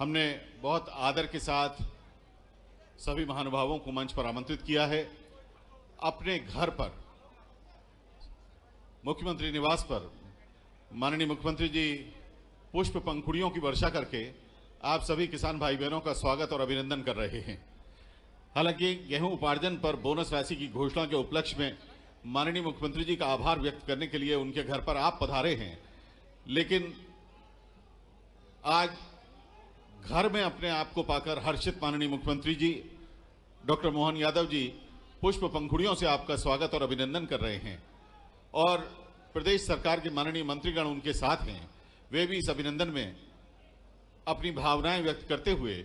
हमने बहुत आदर के साथ सभी महानुभावों को मंच पर आमंत्रित किया है। अपने घर पर मुख्यमंत्री निवास पर माननीय मुख्यमंत्री जी पुष्प पंखुड़ियों की वर्षा करके आप सभी किसान भाई बहनों का स्वागत और अभिनंदन कर रहे हैं। हालांकि गेहूं उपार्जन पर बोनस राशि की घोषणा के उपलक्ष्य में माननीय मुख्यमंत्री जी का आभार व्यक्त करने के लिए उनके घर पर आप पधारे हैं, लेकिन आज घर में अपने आप को पाकर हर्षित माननीय मुख्यमंत्री जी डॉक्टर मोहन यादव जी पुष्प पंखुड़ियों से आपका स्वागत और अभिनंदन कर रहे हैं और प्रदेश सरकार के माननीय मंत्रीगण उनके साथ हैं। वे भी इस अभिनंदन में अपनी भावनाएं व्यक्त करते हुए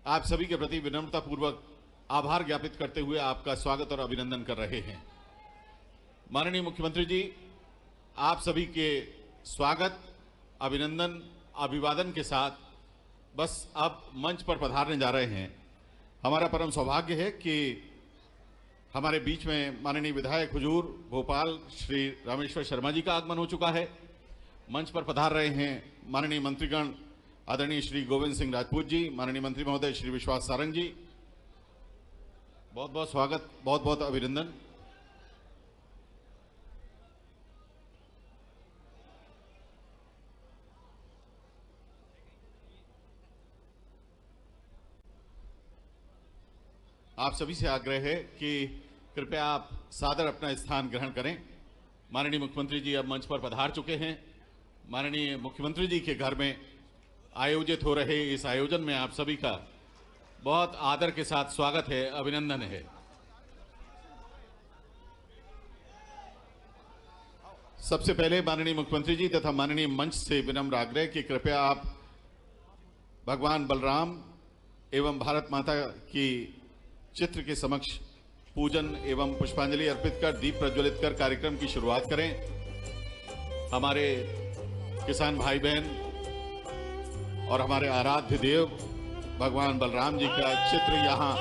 आप सभी के प्रति विनम्रतापूर्वक आभार ज्ञापित करते हुए आपका स्वागत और अभिनंदन कर रहे हैं। माननीय मुख्यमंत्री जी, आप सभी के स्वागत, अभिनंदन, अभिवादन के साथ बस अब मंच पर पधारने जा रहे हैं। हमारा परम सौभाग्य है कि हमारे बीच में माननीय विधायक हुजूर भोपाल श्री रामेश्वर शर्मा जी का आगमन हो चुका है। मंच पर पधार रहे हैं माननीय मंत्रीगण आदरणीय श्री गोविंद सिंह राजपूत जी, माननीय मंत्री महोदय श्री विश्वास सारंग जी, बहुत बहुत स्वागत, बहुत बहुत अभिनंदन। आप सभी से आग्रह है कि कृपया आप सादर अपना स्थान ग्रहण करें। माननीय मुख्यमंत्री जी अब मंच पर पधार चुके हैं। माननीय मुख्यमंत्री जी के घर में आयोजित हो रहे इस आयोजन में आप सभी का बहुत आदर के साथ स्वागत है, अभिनंदन है। सबसे पहले माननीय मुख्यमंत्री जी तथा माननीय मंच से विनम्र आग्रह कि कृपया आप भगवान बलराम एवं भारत माता की चित्र के समक्ष पूजन एवं पुष्पांजलि अर्पित कर दीप प्रज्वलित कर कार्यक्रम की शुरुआत करें। हमारे किसान भाई बहन और हमारे आराध्य देव भगवान बलराम जी का चित्र यहाँ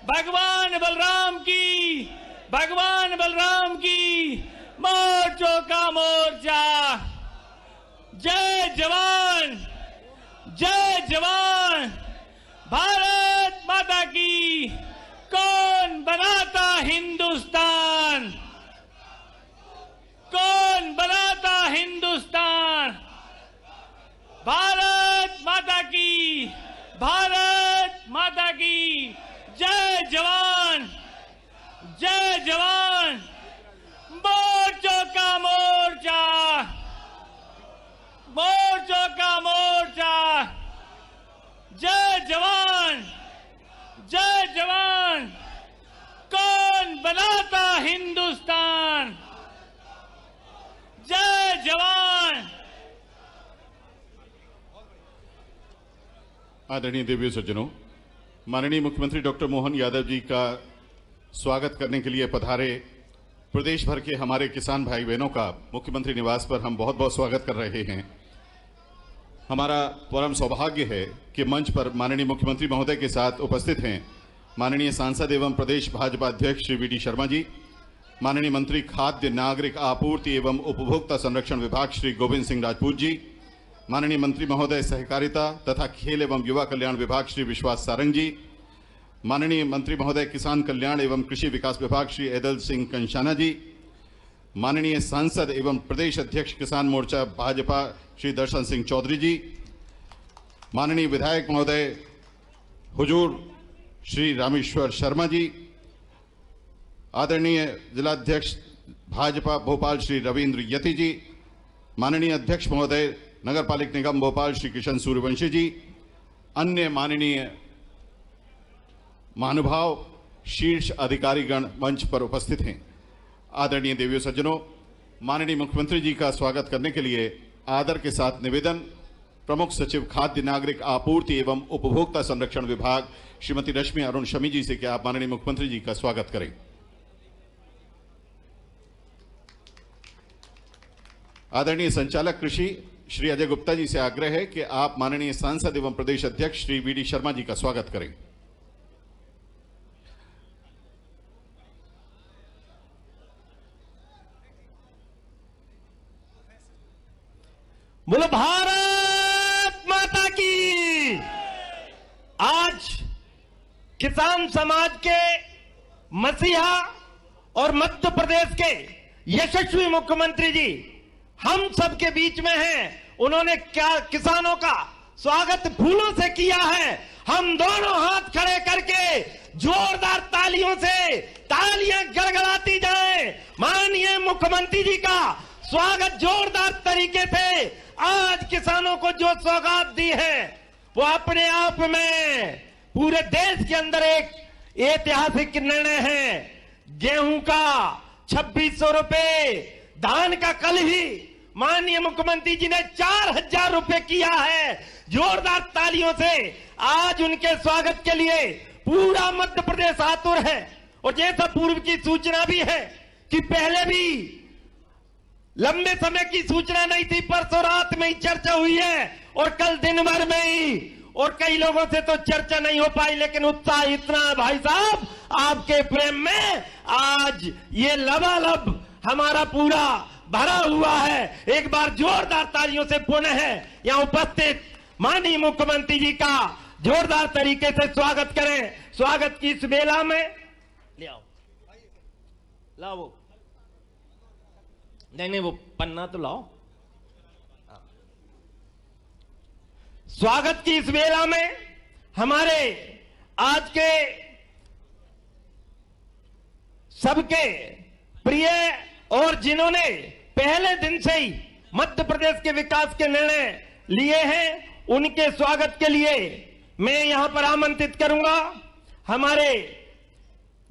भगवान बलराम की, भगवान बलराम की, मोर्चों का मोर्चा। जय जवान, जय जवान, भारत माता की। कौन बनाता हिंदुस्तान, कौन बनाता हिंदुस्तान। भारत माता की, भारत माता की। जय जवान, जय जवान, मोर्चों का मोर्चा, मोर्चों का मोर्चा। जय जवान, जय जवान, कौन बनाता हिंदुस्तान। जय जवान। आदरणीय देवियों सज्जनों, माननीय मुख्यमंत्री डॉक्टर मोहन यादव जी का स्वागत करने के लिए पधारे प्रदेश भर के हमारे किसान भाई बहनों का मुख्यमंत्री निवास पर हम बहुत बहुत स्वागत कर रहे हैं। हमारा परम सौभाग्य है कि मंच पर माननीय मुख्यमंत्री महोदय के साथ उपस्थित हैं माननीय सांसद एवं प्रदेश भाजपा अध्यक्ष श्री वी डी शर्मा जी, माननीय मंत्री खाद्य नागरिक आपूर्ति एवं उपभोक्ता संरक्षण विभाग श्री गोविंद सिंह राजपूत जी, माननीय मंत्री महोदय सहकारिता तथा खेल एवं युवा कल्याण विभाग श्री विश्वास सारंग जी, माननीय मंत्री महोदय किसान कल्याण एवं कृषि विकास विभाग श्री एदल सिंह कंशाना जी, माननीय सांसद एवं प्रदेश अध्यक्ष किसान मोर्चा भाजपा श्री दर्शन सिंह चौधरी जी, माननीय विधायक महोदय हुजूर श्री रामेश्वर शर्मा जी, आदरणीय जिलाध्यक्ष भाजपा भोपाल श्री रविंद्र यति जी, माननीय अध्यक्ष महोदय नगरपालिक निगम भोपाल श्री किशन सूर्यवंशी जी, अन्य माननीय महानुभाव शीर्ष अधिकारीगण मंच पर उपस्थित हैं। आदरणीय देवियों सज्जनों, माननीय मुख्यमंत्री जी का स्वागत करने के लिए आदर के साथ निवेदन प्रमुख सचिव खाद्य नागरिक आपूर्ति एवं उपभोक्ता संरक्षण विभाग श्रीमती रश्मि अरुण शमी जी से कि आप माननीय मुख्यमंत्री जी का स्वागत करें। आदरणीय संचालक कृषि श्री अजय गुप्ता जी से आग्रह है कि आप माननीय सांसद एवं प्रदेश अध्यक्ष श्री वी डी शर्मा जी का स्वागत करें। बोलो भारत माता की। आज किसान समाज के मसीहा और मध्य प्रदेश के यशस्वी मुख्यमंत्री जी हम सबके बीच में हैं। उन्होंने क्या किसानों का स्वागत फूलों से किया है। हम दोनों हाथ खड़े करके जोरदार तालियों से तालियां गड़गड़ाती जाएं। माननीय मुख्यमंत्री जी का स्वागत जोरदार तरीके से आज किसानों को जो सौगात दी है वो अपने आप में पूरे देश के अंदर एक ऐतिहासिक निर्णय है। गेहूं का 2600 रुपए, धान का कल ही माननीय मुख्यमंत्री जी ने 4000 रुपए किया है। जोरदार तालियों से आज उनके स्वागत के लिए पूरा मध्य प्रदेश आतुर है। और जैसा पूर्व की सूचना भी है कि पहले भी लंबे समय की सूचना नहीं थी, परसों रात में ही चर्चा हुई है और कल दिन भर में ही, और कई लोगों से तो चर्चा नहीं हो पाई, लेकिन उत्साह इतना है भाई साहब आपके प्रेम में, आज ये लबालब हमारा पूरा भरा हुआ है। एक बार जोरदार तालियों से पुनः यहां उपस्थित माननीय मुख्यमंत्री जी का जोरदार तरीके से स्वागत करें। स्वागत की इस बेला में ले आओ, लाओ, नहीं वो पन्ना तो लाओ। स्वागत की इस वेला में हमारे आज के सबके प्रिय और जिन्होंने पहले दिन से ही मध्य प्रदेश के विकास के निर्णय लिए हैं, उनके स्वागत के लिए मैं यहां पर आमंत्रित करूंगा हमारे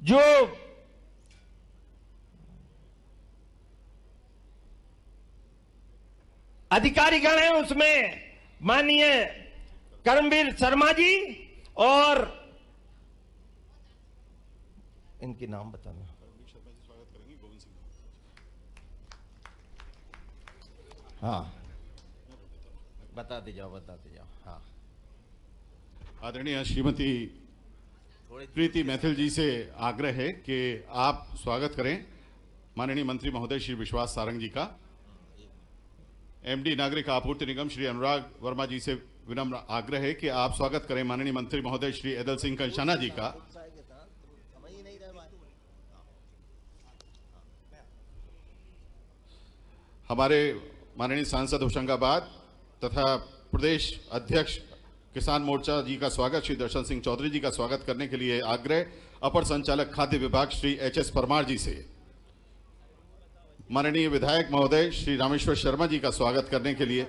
जो अधिकारीगण हैं, उसमें माननीय कर्मवीर शर्मा जी और इनके नाम बताना। हाँ बताते जाओ। हाँ, आदरणीय श्रीमती प्रीति मैथिल जी से आग्रह है कि आप स्वागत करें माननीय मंत्री महोदय श्री विश्वास सारंग जी का। एमडी नागरिक आपूर्ति निगम श्री अनुराग वर्मा जी से विनम्र आग्रह है कि आप स्वागत करें माननीय मंत्री महोदय श्री एदल सिंह कंशाना जी का। हमारे माननीय सांसद होशंगाबाद तथा प्रदेश अध्यक्ष किसान मोर्चा जी का स्वागत श्री दर्शन सिंह चौधरी जी का स्वागत करने के लिए आग्रह अपर संचालक खाद्य विभाग श्री एच.एस. परमार जी से। माननीय विधायक महोदय श्री रामेश्वर शर्मा जी का स्वागत करने के लिए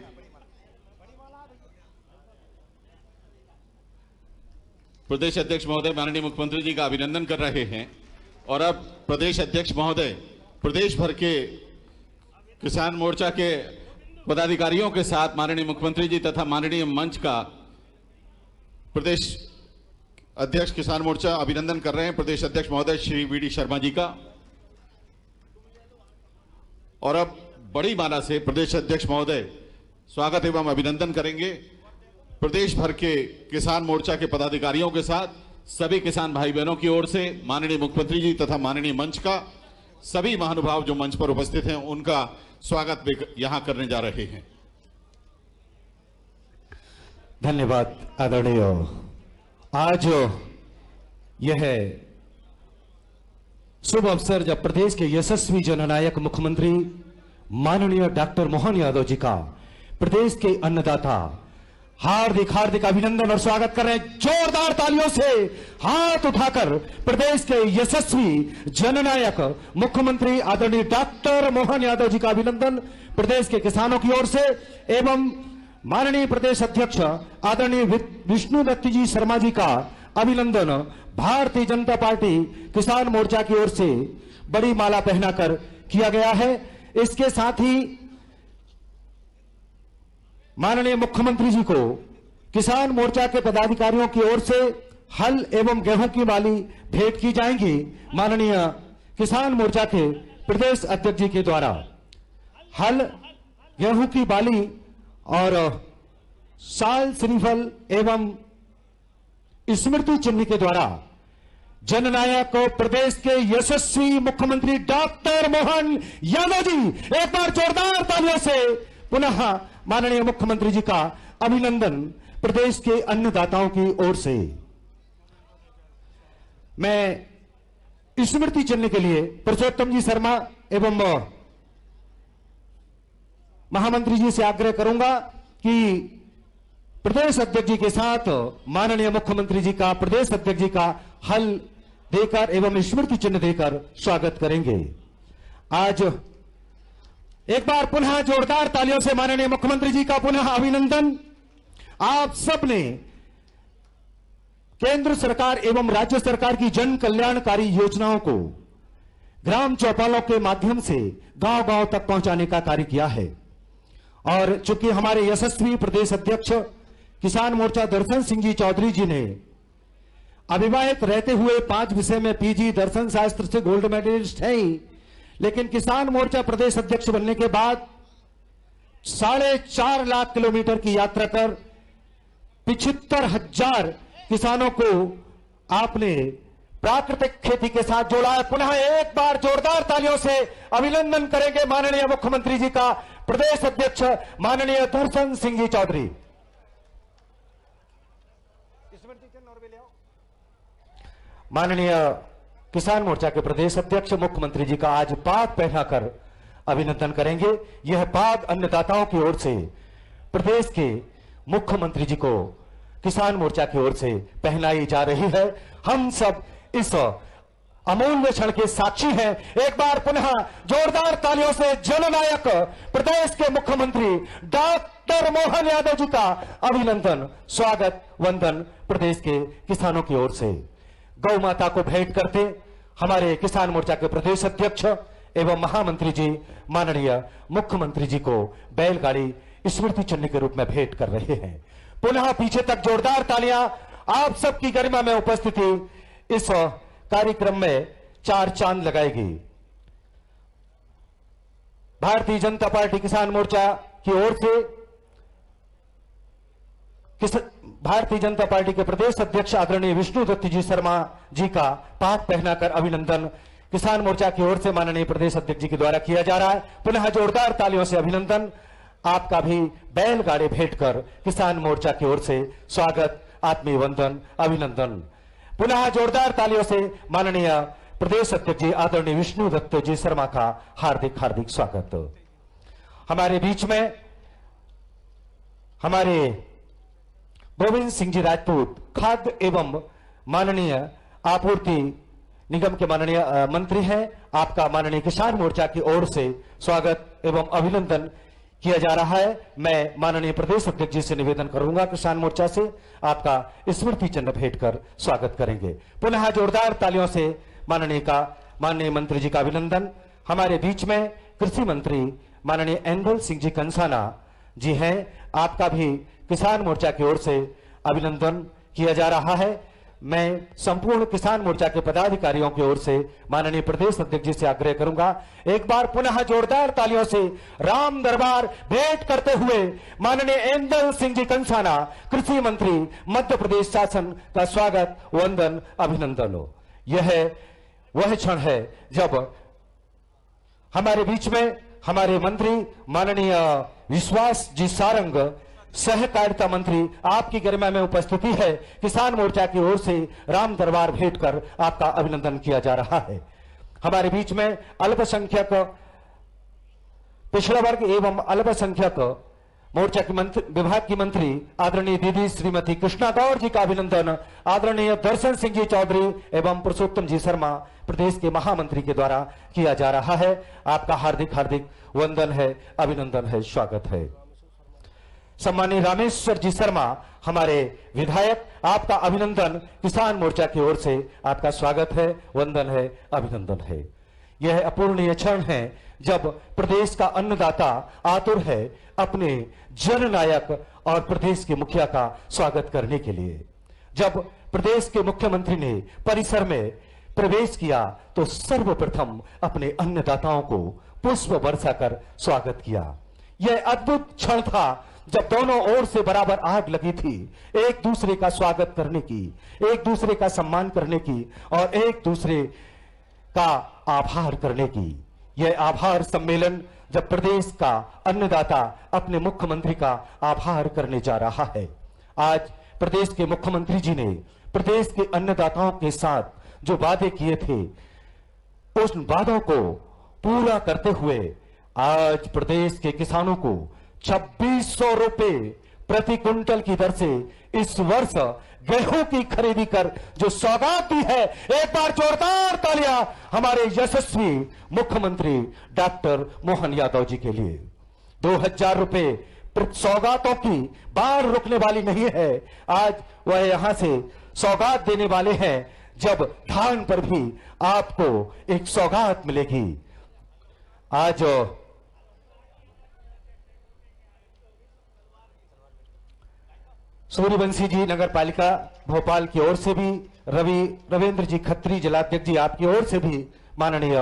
प्रदेश अध्यक्ष महोदय माननीय मुख्यमंत्री जी का अभिनंदन कर रहे हैं। और अब प्रदेश अध्यक्ष महोदय प्रदेश भर के किसान मोर्चा के पदाधिकारियों के साथ माननीय मुख्यमंत्री जी तथा माननीय मंच का प्रदेश अध्यक्ष किसान मोर्चा अभिनंदन कर रहे हैं प्रदेश अध्यक्ष महोदय श्री वी डी शर्मा जी का। और अब बड़ी माला से प्रदेश अध्यक्ष महोदय स्वागत एवं अभिनंदन करेंगे। प्रदेश भर के किसान मोर्चा के पदाधिकारियों के साथ सभी किसान भाई बहनों की ओर से माननीय मुख्यमंत्री जी तथा माननीय मंच का सभी महानुभाव जो मंच पर उपस्थित हैं उनका स्वागत भी यहां करने जा रहे हैं। धन्यवाद आदरणीय। आज यह शुभ अवसर जब प्रदेश के यशस्वी जननायक मुख्यमंत्री माननीय डॉक्टर मोहन यादव जी का प्रदेश के अन्नदाता हार्दिक हार्दिक अभिनंदन और स्वागत कर रहे हैं। जोरदार तालियों से हाथ उठाकर प्रदेश के यशस्वी जननायक मुख्यमंत्री आदरणीय डॉक्टर मोहन यादव जी का अभिनंदन प्रदेश के किसानों की ओर से एवं माननीय प्रदेश अध्यक्ष आदरणीय विष्णु दत्त जी शर्मा जी का अभिनंदन भारतीय जनता पार्टी किसान मोर्चा की ओर से बड़ी माला पहनाकर किया गया है। इसके साथ ही माननीय मुख्यमंत्री जी को किसान मोर्चा के पदाधिकारियों की ओर से हल एवं गेहूं की बाली भेंट की जाएंगी। माननीय किसान मोर्चा के प्रदेश अध्यक्ष जी के द्वारा हल, गेहूं की बाली और साल श्रीफल एवं स्मृति चिन्ह के द्वारा जननायक प्रदेश के यशस्वी मुख्यमंत्री डॉक्टर मोहन यादव जी, एक बार जोरदार तालियों से पुनः माननीय मुख्यमंत्री जी का अभिनंदन प्रदेश के अन्नदाताओं की ओर से। मैं स्मृति चिन्ह के लिए पुरुषोत्तम जी शर्मा एवं महामंत्री जी से आग्रह करूंगा कि प्रदेश अध्यक्ष जी के साथ माननीय मुख्यमंत्री जी का प्रदेश अध्यक्ष जी का हल देकर एवं स्मृति चिन्ह देकर स्वागत करेंगे। आज एक बार पुनः जोरदार तालियों से माननीय मुख्यमंत्री जी का पुनः अभिनंदन। आप सबने केंद्र सरकार एवं राज्य सरकार की जन कल्याणकारी योजनाओं को ग्राम चौपालों के माध्यम से गांव-गांव तक पहुंचाने का कार्य किया है और चूंकि हमारे यशस्वी प्रदेश अध्यक्ष किसान मोर्चा दर्शन सिंह जी चौधरी जी ने अविवाहित रहते हुए 5 विषय में पीजी दर्शन शास्त्र से गोल्ड मेडलिस्ट हैं ही, लेकिन किसान मोर्चा प्रदेश अध्यक्ष बनने के बाद 4.5 लाख किलोमीटर की यात्रा कर 75,000 किसानों को आपने प्राकृतिक खेती के साथ जोड़ा है। पुनः एक बार जोरदार तालियों से अभिनंदन करेंगे माननीय मुख्यमंत्री जी का प्रदेश अध्यक्ष माननीय दर्शन सिंह जी चौधरी। माननीय किसान मोर्चा के प्रदेश अध्यक्ष मुख्यमंत्री जी का आज पाग पहनाकर अभिनंदन करेंगे। यह पाग अन्नदाताओं की ओर से प्रदेश के मुख्यमंत्री जी को किसान मोर्चा की ओर से पहनाई जा रही है। हम सब इस अमूल्य क्षण के साक्षी हैं। एक बार पुनः जोरदार तालियों से जननायक प्रदेश के मुख्यमंत्री डॉक्टर मोहन यादव जी का अभिनंदन, स्वागत, वंदन प्रदेश के किसानों की ओर से। गौ माता को भेंट करते हमारे किसान मोर्चा के प्रदेश अध्यक्ष एवं महामंत्री जी माननीय मुख्यमंत्री जी को बैलगाड़ी स्मृति चिन्ह के रूप में भेंट कर रहे हैं। पुनः पीछे तक जोरदार तालियां। आप सबकी गरिमा में उपस्थिति इस कार्यक्रम में 4 चांद लगाएगी। भारतीय जनता पार्टी किसान मोर्चा की ओर से भारतीय जनता पार्टी के प्रदेश अध्यक्ष आदरणीय विष्णु दत्त जी शर्मा जी का पाग पहनाकर अभिनंदन किसान मोर्चा की ओर से माननीय प्रदेश अध्यक्ष जी के द्वारा किया जा रहा है। पुनः जोरदार तालियों से अभिनंदन। आपका भी बैलगाड़ी भेंट कर किसान मोर्चा की ओर से स्वागत, आत्मीय वंदन, अभिनंदन। पुनः जोरदार तालियों से माननीय प्रदेश अध्यक्ष जी आदरणीय विष्णु दत्त जी शर्मा का हार्दिक हार्दिक स्वागत। हमारे बीच में हमारे गोविंद सिंह जी राजपूत खाद्य एवं माननीय आपूर्ति निगम के माननीय मंत्री हैं। आपका माननीय किसान मोर्चा की ओर से स्वागत एवं अभिनंदन किया जा रहा है। मैं माननीय प्रदेश अध्यक्ष जी से निवेदन करूंगा किसान मोर्चा से आपका स्मृति चिन्ह भेंट कर स्वागत करेंगे। पुनः जोरदार तालियों से माननीय मंत्री जी का अभिनंदन। हमारे बीच में कृषि मंत्री माननीय एंगल सिंह जी कंसाना जी हैं। आपका भी किसान मोर्चा की ओर से अभिनंदन किया जा रहा है। मैं संपूर्ण किसान मोर्चा के पदाधिकारियों की ओर से माननीय प्रदेश अध्यक्ष जी से आग्रह करूंगा, एक बार पुनः जोरदार तालियों से राम दरबार भेंट करते हुए माननीय ऐंदल सिंह जी कंसाना, कृषि मंत्री, मध्य प्रदेश शासन का स्वागत, वंदन, अभिनंदन हो। यह वह क्षण है जब हमारे बीच में हमारे मंत्री माननीय विश्वास जी सारंग, सहकारिता मंत्री, आपकी गरिमा में उपस्थिति है। किसान मोर्चा की ओर से राम दरबार भेंट कर आपका अभिनंदन किया जा रहा है। हमारे बीच में अल्पसंख्यक, पिछड़ा वर्ग एवं अल्पसंख्यक मोर्चा की विभाग की मंत्री आदरणीय दीदी श्रीमती कृष्णा गौर जी का अभिनंदन आदरणीय दर्शन सिंह जी चौधरी एवं पुरुषोत्तम जी शर्मा प्रदेश के महामंत्री के द्वारा किया जा रहा है। आपका हार्दिक हार्दिक वंदन है, अभिनंदन है, स्वागत है। सम्मानीय रामेश्वर जी शर्मा हमारे विधायक, आपका अभिनंदन, किसान मोर्चा की ओर से आपका स्वागत है, वंदन है, अभिनंदन है। यह अपूर्णीय क्षण है जब प्रदेश का अन्नदाता आतुर है अपने जननायक और प्रदेश के मुखिया का स्वागत करने के लिए। जब प्रदेश के मुख्यमंत्री ने परिसर में प्रवेश किया तो सर्वप्रथम अपने अन्नदाताओं को पुष्प वर्षा कर स्वागत किया। यह अद्भुत क्षण था जब दोनों ओर से बराबर आग लगी थी एक दूसरे का स्वागत करने की, एक दूसरे का सम्मान करने की और एक दूसरे का आभार करने की। यह आभार सम्मेलन जब प्रदेश का अन्नदाता अपने मुख्यमंत्री का आभार करने जा रहा है। आज प्रदेश के मुख्यमंत्री जी ने प्रदेश के अन्नदाताओं के साथ जो वादे किए थे उन वादों को पूरा करते हुए आज प्रदेश के किसानों को 2600 रुपए प्रति क्विंटल की दर से इस वर्ष गेहूं की खरीदी कर जो सौगात दी है, एक बार जोरदार तालियां हमारे यशस्वी मुख्यमंत्री डॉक्टर मोहन यादव जी के लिए। 2000 रुपए सौगातों की बाढ़ रुकने वाली नहीं है। आज वह यहां से सौगात देने वाले हैं जब धान पर भी आपको एक सौगात मिलेगी। आज सूर्यवंशी जी नगर पालिका भोपाल की ओर से भी, रविंद्र जी खत्री जिलाध्यक्ष जी आपकी ओर से भी माननीय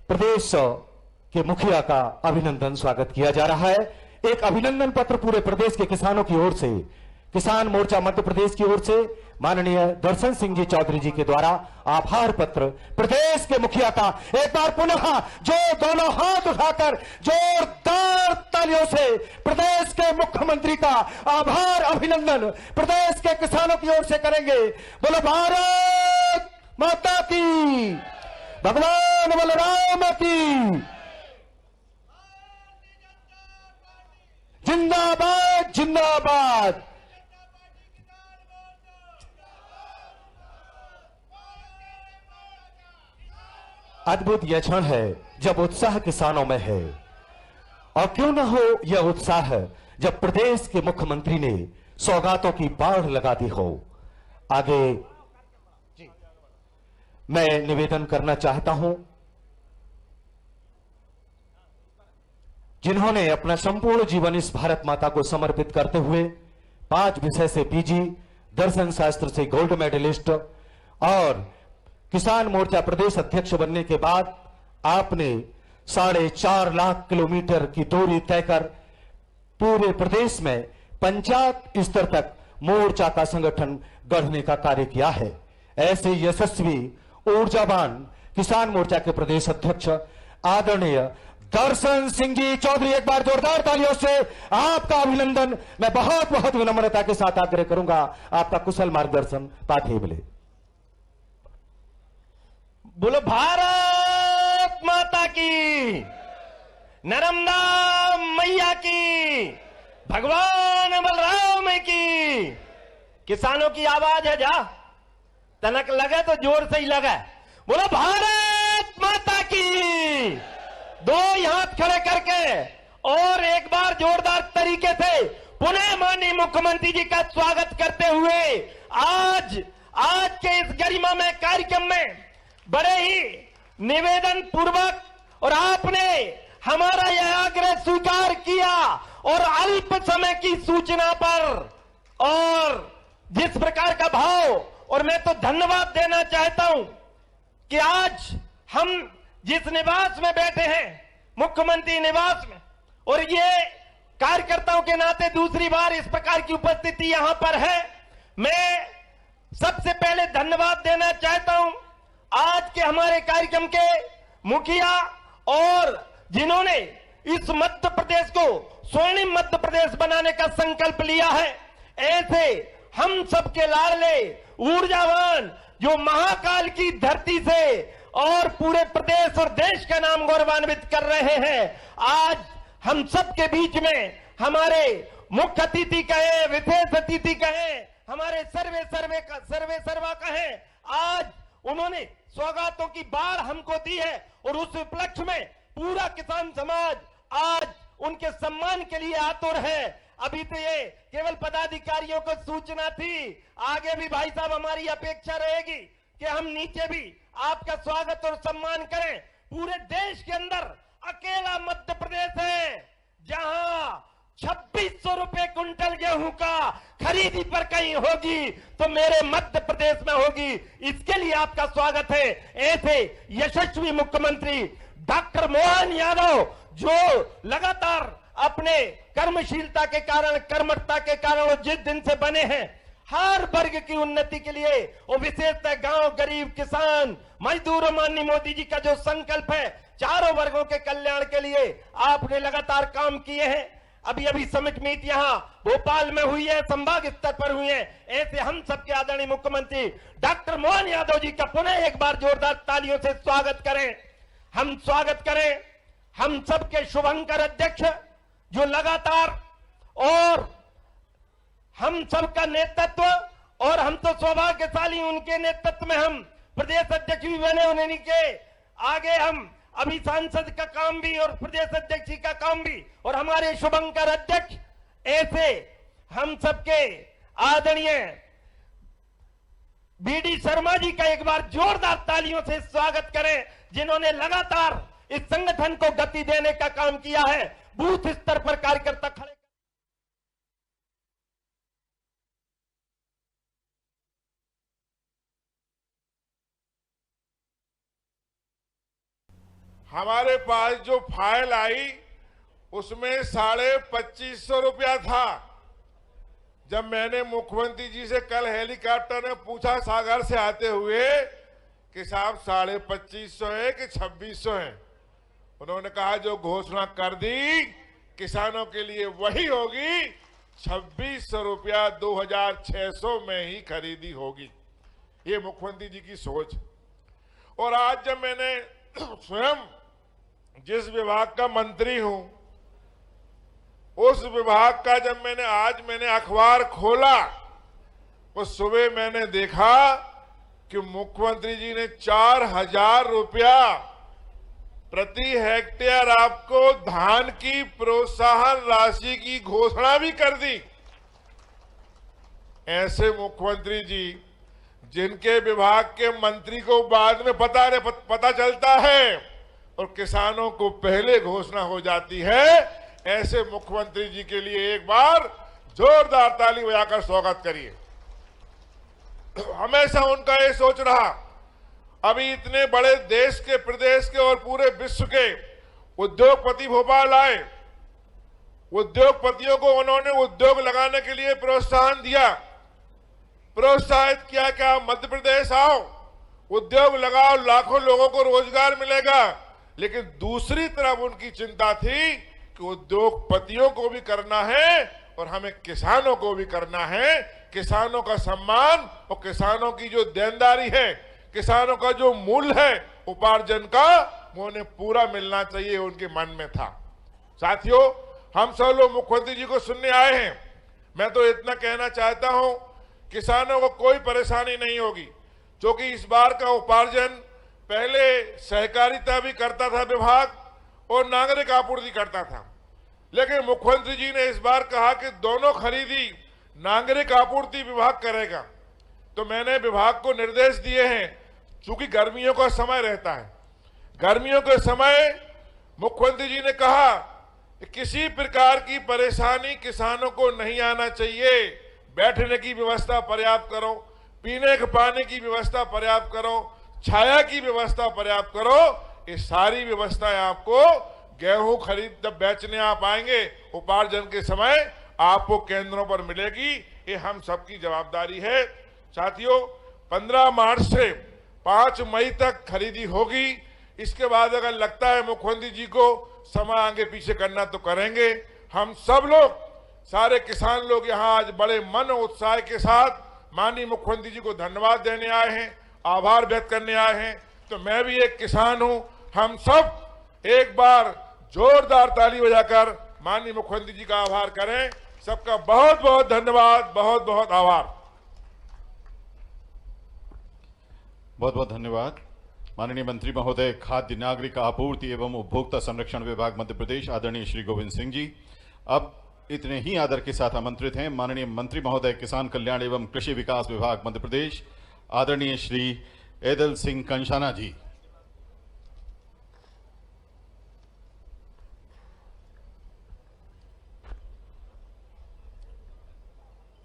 प्रदेश के मुखिया का अभिनंदन स्वागत किया जा रहा है। एक अभिनंदन पत्र पूरे प्रदेश के किसानों की ओर से, किसान मोर्चा मध्य प्रदेश की ओर से माननीय दर्शन सिंह जी चौधरी जी के द्वारा आभार पत्र प्रदेश के मुखिया का एक बार पुनः जो दोनों हाथ उठाकर जोरदार तालियों से प्रदेश के मुख्यमंत्री का आभार अभिनंदन प्रदेश के किसानों की ओर से करेंगे। बोलो भारत माता की, भगवान बलराम की जिंदाबाद, जिंदाबाद। अद्भुत यह क्षण है जब उत्साह किसानों में है, और क्यों ना हो यह उत्साह जब प्रदेश के मुख्यमंत्री ने सौगातों की बाढ़ लगा दी हो। आगे मैं निवेदन करना चाहता हूं, जिन्होंने अपना संपूर्ण जीवन इस भारत माता को समर्पित करते हुए 5 विषय से पीजी, दर्शन शास्त्र से गोल्ड मेडलिस्ट और किसान मोर्चा प्रदेश अध्यक्ष बनने के बाद आपने 4.5 लाख किलोमीटर की दूरी तय कर पूरे प्रदेश में पंचायत स्तर तक मोर्चा का संगठन गढ़ने का कार्य किया है। ऐसे यशस्वी ऊर्जावान किसान मोर्चा के प्रदेश अध्यक्ष आदरणीय दर्शन सिंह जी चौधरी, एक बार जोरदार तालियों से आपका अभिनंदन। मैं बहुत बहुत विनम्रता के साथ आग्रह करूंगा आपका कुशल मार्गदर्शन पाते मिले। बोलो भारत माता की, नर्मदा मैया की, भगवान बलराम की। किसानों की आवाज है, जा तनक लगे तो जोर से ही लगे। बोलो भारत माता की। 2 हाथ खड़े करके और एक बार जोरदार तरीके से पुनः माननीय मुख्यमंत्री जी का स्वागत करते हुए आज के इस गरिमामय कार्यक्रम में बड़े ही निवेदन पूर्वक, और आपने हमारा यह आग्रह स्वीकार किया और अल्प समय की सूचना पर और जिस प्रकार का भाव और मैं तो धन्यवाद देना चाहता हूं कि आज हम जिस निवास में बैठे हैं, मुख्यमंत्री निवास में, और ये कार्यकर्ताओं के नाते दूसरी बार इस प्रकार की उपस्थिति यहां पर है। मैं सबसे पहले धन्यवाद देना चाहता हूं आज के हमारे कार्यक्रम के मुखिया और जिन्होंने इस मध्य प्रदेश को स्वर्णिम मध्य प्रदेश बनाने का संकल्प लिया है। ऐसे हम सबके लाडले ऊर्जावान जो महाकाल की धरती से और पूरे प्रदेश और देश का नाम गौरवान्वित कर रहे हैं, आज हम सबके बीच में हमारे मुख्य अतिथि कहे, विशेष अतिथि कहे, हमारे सर्वे सर्वा कहे, आज उन्होंने सौगातों की बाढ़ हमको दी है और उस उपलक्ष्य में पूरा किसान समाज आज उनके सम्मान के लिए आतुर है। अभी तो ये केवल पदाधिकारियों को सूचना थी, आगे भी भाई साहब हमारी अपेक्षा रहेगी कि हम नीचे भी आपका स्वागत और सम्मान करें। पूरे देश के अंदर अकेला मध्य प्रदेश है जहां 2600 रुपए क्विंटल गेहूं का खरीदी पर कहीं होगी तो मेरे मध्य प्रदेश में होगी। इसके लिए आपका स्वागत है। ऐसे यशस्वी मुख्यमंत्री डॉक्टर मोहन यादव जो लगातार अपने कर्मशीलता के कारण, कर्मठता के कारण और जिस दिन से बने हैं, हर वर्ग की उन्नति के लिए और विशेषतः गांव, गरीब, किसान, मजदूर, माननीय मोदी जी का जो संकल्प है चारों वर्गों के कल्याण के लिए आपने लगातार काम किए हैं। अभी समिट मीट यहाँ भोपाल में हुई है, संभाग स्तर पर हुई है। ऐसे हम सबके आदरणीय मुख्यमंत्री डॉक्टर मोहन यादव जी का पुनः एक बार जोरदार तालियों से स्वागत करें। हम स्वागत करें हम सबके शुभंकर अध्यक्ष जो लगातार और हम सबका नेतृत्व, और हम तो सौभाग्यशाली उनके नेतृत्व में हम प्रदेश अध्यक्ष भी बने, उन्हीं के आगे हम अभी सांसद का काम भी और प्रदेश अध्यक्ष का काम भी, और हमारे शुभंकर अध्यक्ष, ऐसे हम सबके आदरणीय बीडी शर्मा जी का एक बार जोरदार तालियों से स्वागत करें, जिन्होंने लगातार इस संगठन को गति देने का काम किया है। बूथ स्तर पर कार्यकर्ता खड़े हमारे पास जो फाइल आई उसमें 2550 रुपया था। जब मैंने मुख्यमंत्री जी से कल हेलीकॉप्टर में पूछा सागर से आते हुए कि साहब 2550 है कि 2600 है, उन्होंने कहा जो घोषणा कर दी किसानों के लिए वही होगी, 2600 रुपया 2600 में ही खरीदी होगी। ये मुख्यमंत्री जी की सोच। और आज जब मैंने स्वयं जिस विभाग का मंत्री हूं उस विभाग का जब मैंने अखबार खोला, उस सुबह मैंने देखा कि मुख्यमंत्री जी ने 4000 रुपया प्रति हेक्टेयर आपको धान की प्रोत्साहन राशि की घोषणा भी कर दी। ऐसे मुख्यमंत्री जी जिनके विभाग के मंत्री को बाद में पता चलता है और किसानों को पहले घोषणा हो जाती है, ऐसे मुख्यमंत्री जी के लिए एक बार जोरदार ताली बजाकर स्वागत करिए। हमेशा उनका ये सोच रहा, अभी इतने बड़े देश के, प्रदेश के और पूरे विश्व के उद्योगपति भोपाल आए, उद्योगपतियों को उन्होंने उद्योग लगाने के लिए प्रोत्साहन दिया, प्रोत्साहित किया कि आप मध्य प्रदेश आओ, उद्योग लगाओ, लाखों लोगों को रोजगार मिलेगा। लेकिन दूसरी तरफ उनकी चिंता थी कि उद्योगपतियों को भी करना है और हमें किसानों को भी करना है। किसानों का सम्मान और किसानों की जो देनदारी है, किसानों का जो मूल्य है उपार्जन का, वो उन्हें पूरा मिलना चाहिए, उनके मन में था। साथियों, हम सब लोग मुख्यमंत्री जी को सुनने आए हैं। मैं तो इतना कहना चाहता हूं, किसानों को कोई परेशानी नहीं होगी, क्योंकि इस बार का उपार्जन पहले सहकारिता भी करता था विभाग और नागरिक आपूर्ति करता था, लेकिन मुख्यमंत्री जी ने इस बार कहा कि दोनों खरीदी नागरिक आपूर्ति विभाग करेगा। तो मैंने विभाग को निर्देश दिए हैं, चूंकि गर्मियों का समय रहता है, गर्मियों के समय मुख्यमंत्री जी ने कहा कि किसी प्रकार की परेशानी किसानों को नहीं आना चाहिए, बैठने की व्यवस्था पर्याप्त करो। पीने के पानी की व्यवस्था पर्याप्त करो, छाया की व्यवस्था पर्याप्त करो। ये सारी व्यवस्थाएं आपको गेहूं खरीद जब बेचने आप आएंगे उपार्जन के समय आपको केंद्रों पर मिलेगी। ये हम सबकी जवाबदारी है। साथियों, 15 मार्च से 5 मई तक खरीदी होगी। इसके बाद अगर लगता है मुख्यमंत्री जी को समय आगे पीछे करना तो करेंगे। हम सब लोग, सारे किसान लोग यहाँ आज बड़े मन और उत्साह के साथ माननीय मुख्यमंत्री जी को धन्यवाद देने आए हैं, आभार व्यक्त करने आए हैं। तो मैं भी एक किसान हूं। हम सब एक बार जोरदार ताली बजाकर माननीय मुख्यमंत्री जी का आभार करें। सबका बहुत बहुत धन्यवाद, बहुत बहुत आभार। बहुत बहुत धन्यवाद माननीय मंत्री महोदय, खाद्य नागरिक आपूर्ति एवं उपभोक्ता संरक्षण विभाग मध्य प्रदेश आदरणीय श्री गोविंद सिंह जी। अब इतने ही आदर के साथ आमंत्रित हैं माननीय मंत्री महोदय किसान कल्याण एवं कृषि विकास विभाग मध्य प्रदेश आदरणीय श्री ऐदल सिंह कंशाना जी।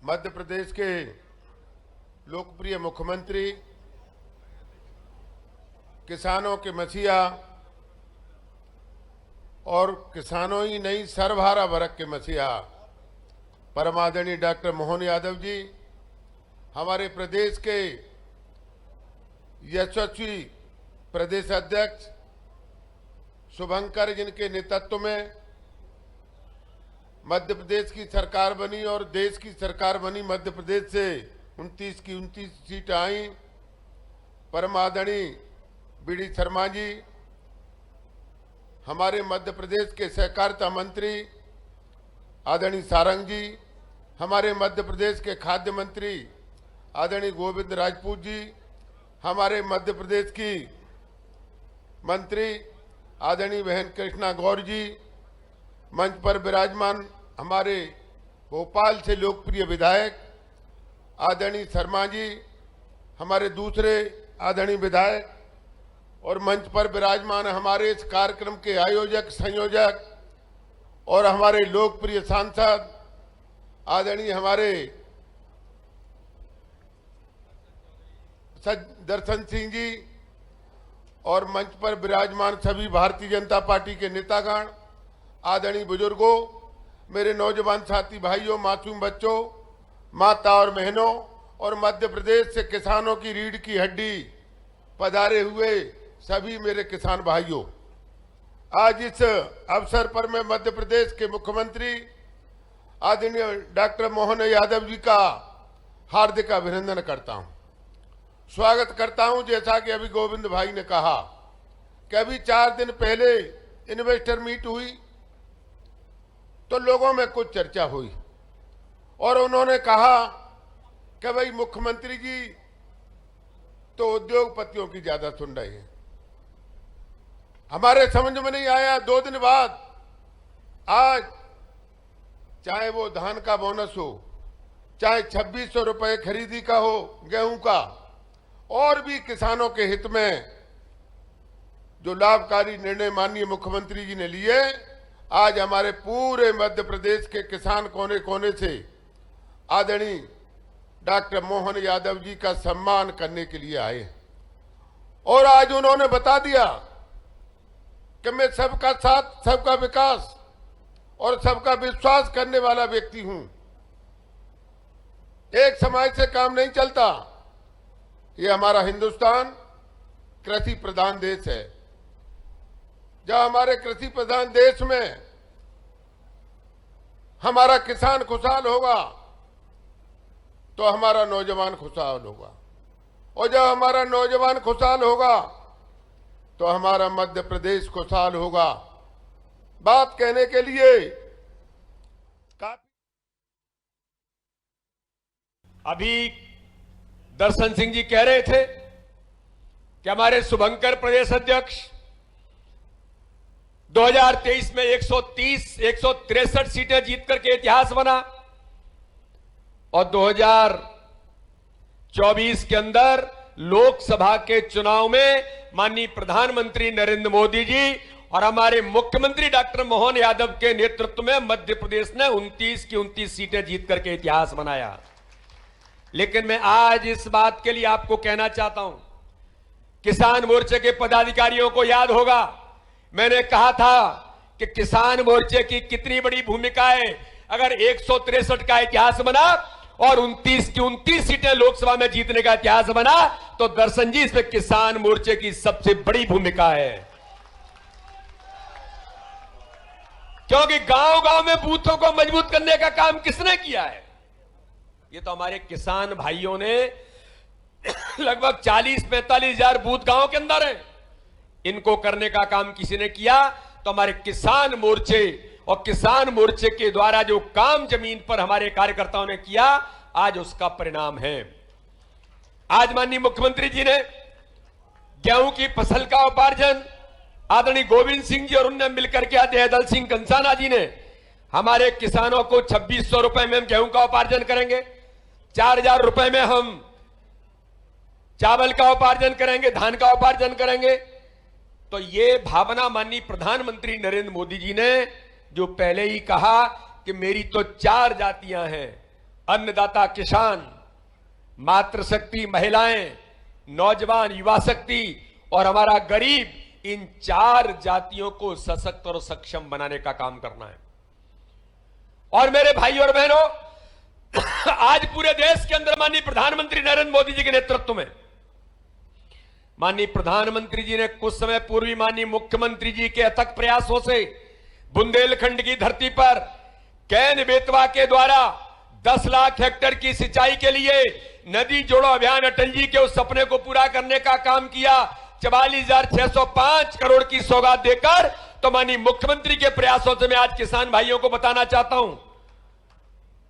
मध्य प्रदेश के लोकप्रिय मुख्यमंत्री, किसानों के मसीहा और किसानों ही नहीं सर्वहारा वर्ग के मसीहा परम आदरणीय डॉक्टर मोहन यादव जी, हमारे प्रदेश के यशस्वी प्रदेश अध्यक्ष शुभंकर, जिनके नेतृत्व में मध्य प्रदेश की सरकार बनी और देश की सरकार बनी। मध्य प्रदेश से 29 की 29 सीट आई। परम आदरणीय बी.डी. शर्मा जी, हमारे मध्य प्रदेश के सहकारिता मंत्री आदरणीय सारंग जी, हमारे मध्य प्रदेश के खाद्य मंत्री आदरणीय गोविंद राजपूत जी, हमारे मध्य प्रदेश की मंत्री आदरणीय बहन कृष्णा गौर जी, मंच पर विराजमान हमारे भोपाल से लोकप्रिय विधायक आदरणीय शर्मा जी, हमारे दूसरे आदरणीय विधायक, और मंच पर विराजमान हमारे इस कार्यक्रम के आयोजक संयोजक और हमारे लोकप्रिय सांसद आदरणीय हमारे दर्शन सिंह जी, और मंच पर विराजमान सभी भारतीय जनता पार्टी के नेतागण, आदरणीय बुजुर्गों, मेरे नौजवान साथी भाइयों, मासूम बच्चों, माता और बहनों, और मध्य प्रदेश से किसानों की रीढ़ की हड्डी पधारे हुए सभी मेरे किसान भाइयों, आज इस अवसर पर मैं मध्य प्रदेश के मुख्यमंत्री आदरणीय डॉक्टर मोहन यादव जी का हार्दिक अभिनंदन करता हूं, स्वागत करता हूं। जैसा कि अभी गोविंद भाई ने कहा कि अभी 4 दिन पहले इन्वेस्टर मीट हुई तो लोगों में कुछ चर्चा हुई और उन्होंने कहा कि भाई मुख्यमंत्री जी तो उद्योगपतियों की ज्यादा सुन रहे हैं। हमारे समझ में नहीं आया। 2 दिन बाद आज चाहे वो धान का बोनस हो, चाहे 2600 रुपए खरीदी का हो गेहूं का, और भी किसानों के हित में जो लाभकारी निर्णय माननीय मुख्यमंत्री जी ने लिए, आज हमारे पूरे मध्य प्रदेश के किसान कोने कोने से आदरणीय डॉक्टर मोहन यादव जी का सम्मान करने के लिए आए। और आज उन्होंने बता दिया कि मैं सबका साथ, सबका विकास और सबका विश्वास करने वाला व्यक्ति हूं। एक समाज से काम नहीं चलता। ये हमारा हिंदुस्तान कृषि प्रधान देश है। जब हमारे कृषि प्रधान देश में हमारा किसान खुशहाल होगा तो हमारा नौजवान खुशहाल होगा, और जब हमारा नौजवान खुशहाल होगा तो हमारा मध्य प्रदेश खुशहाल होगा। बात कहने के लिए अभी दर्शन सिंह जी कह रहे थे कि हमारे शुभंकर प्रदेश अध्यक्ष 2023 में 163 सीटें जीत करके इतिहास बना, और 2024 के अंदर लोकसभा के चुनाव में माननीय प्रधानमंत्री नरेंद्र मोदी जी और हमारे मुख्यमंत्री डॉक्टर मोहन यादव के नेतृत्व में मध्य प्रदेश ने 29 की 29 सीटें जीत करके इतिहास बनाया। लेकिन मैं आज इस बात के लिए आपको कहना चाहता हूं, किसान मोर्चे के पदाधिकारियों को याद होगा, मैंने कहा था कि किसान मोर्चे की कितनी बड़ी भूमिका है। अगर 163 का इतिहास बना और 29 की 29 सीटें लोकसभा में जीतने का इतिहास बना, तो दर्शन जी इसमें किसान मोर्चे की सबसे बड़ी भूमिका है। क्योंकि गांव गांव में बूथों को मजबूत करने का काम किसने किया है? ये तो हमारे किसान भाइयों ने लगभग 40-45 हजार बूथ गांव के अंदर है, इनको करने का काम किसी ने किया तो हमारे किसान मोर्चे, और किसान मोर्चे के द्वारा जो काम जमीन पर हमारे कार्यकर्ताओं ने किया, आज उसका परिणाम है। आज माननीय मुख्यमंत्री जी ने गेहूं की फसल का उपार्जन आदरणीय गोविंद सिंह जी और उनने मिलकर के दयादल सिंह कंसाना जी ने हमारे किसानों को 2600 रुपए में हम गेहूं का उपार्जन करेंगे, 4000 रुपए में हम चावल का उपार्जन करेंगे, धान का उपार्जन करेंगे। तो ये भावना माननीय प्रधानमंत्री नरेंद्र मोदी जी ने जो पहले ही कहा कि मेरी तो 4 जातियां हैं, अन्नदाता किसान, मातृशक्ति महिलाएं, नौजवान युवा शक्ति और हमारा गरीब, इन 4 जातियों को सशक्त और सक्षम बनाने का काम करना है। और मेरे भाई और बहनों, आज पूरे देश के अंदर माननीय प्रधानमंत्री नरेंद्र मोदी जी के नेतृत्व में माननीय प्रधानमंत्री जी ने कुछ समय पूर्व ही माननीय मुख्यमंत्री जी के अथक प्रयासों से बुंदेलखंड की धरती पर कैन बेतवा के द्वारा 10 लाख हेक्टेयर की सिंचाई के लिए नदी जोड़ो अभियान अटल जी के उस सपने को पूरा करने का काम किया। 44,605 करोड़ की सौगात देकर, तो माननीय मुख्यमंत्री के प्रयासों से मैं आज किसान भाइयों को बताना चाहता हूं,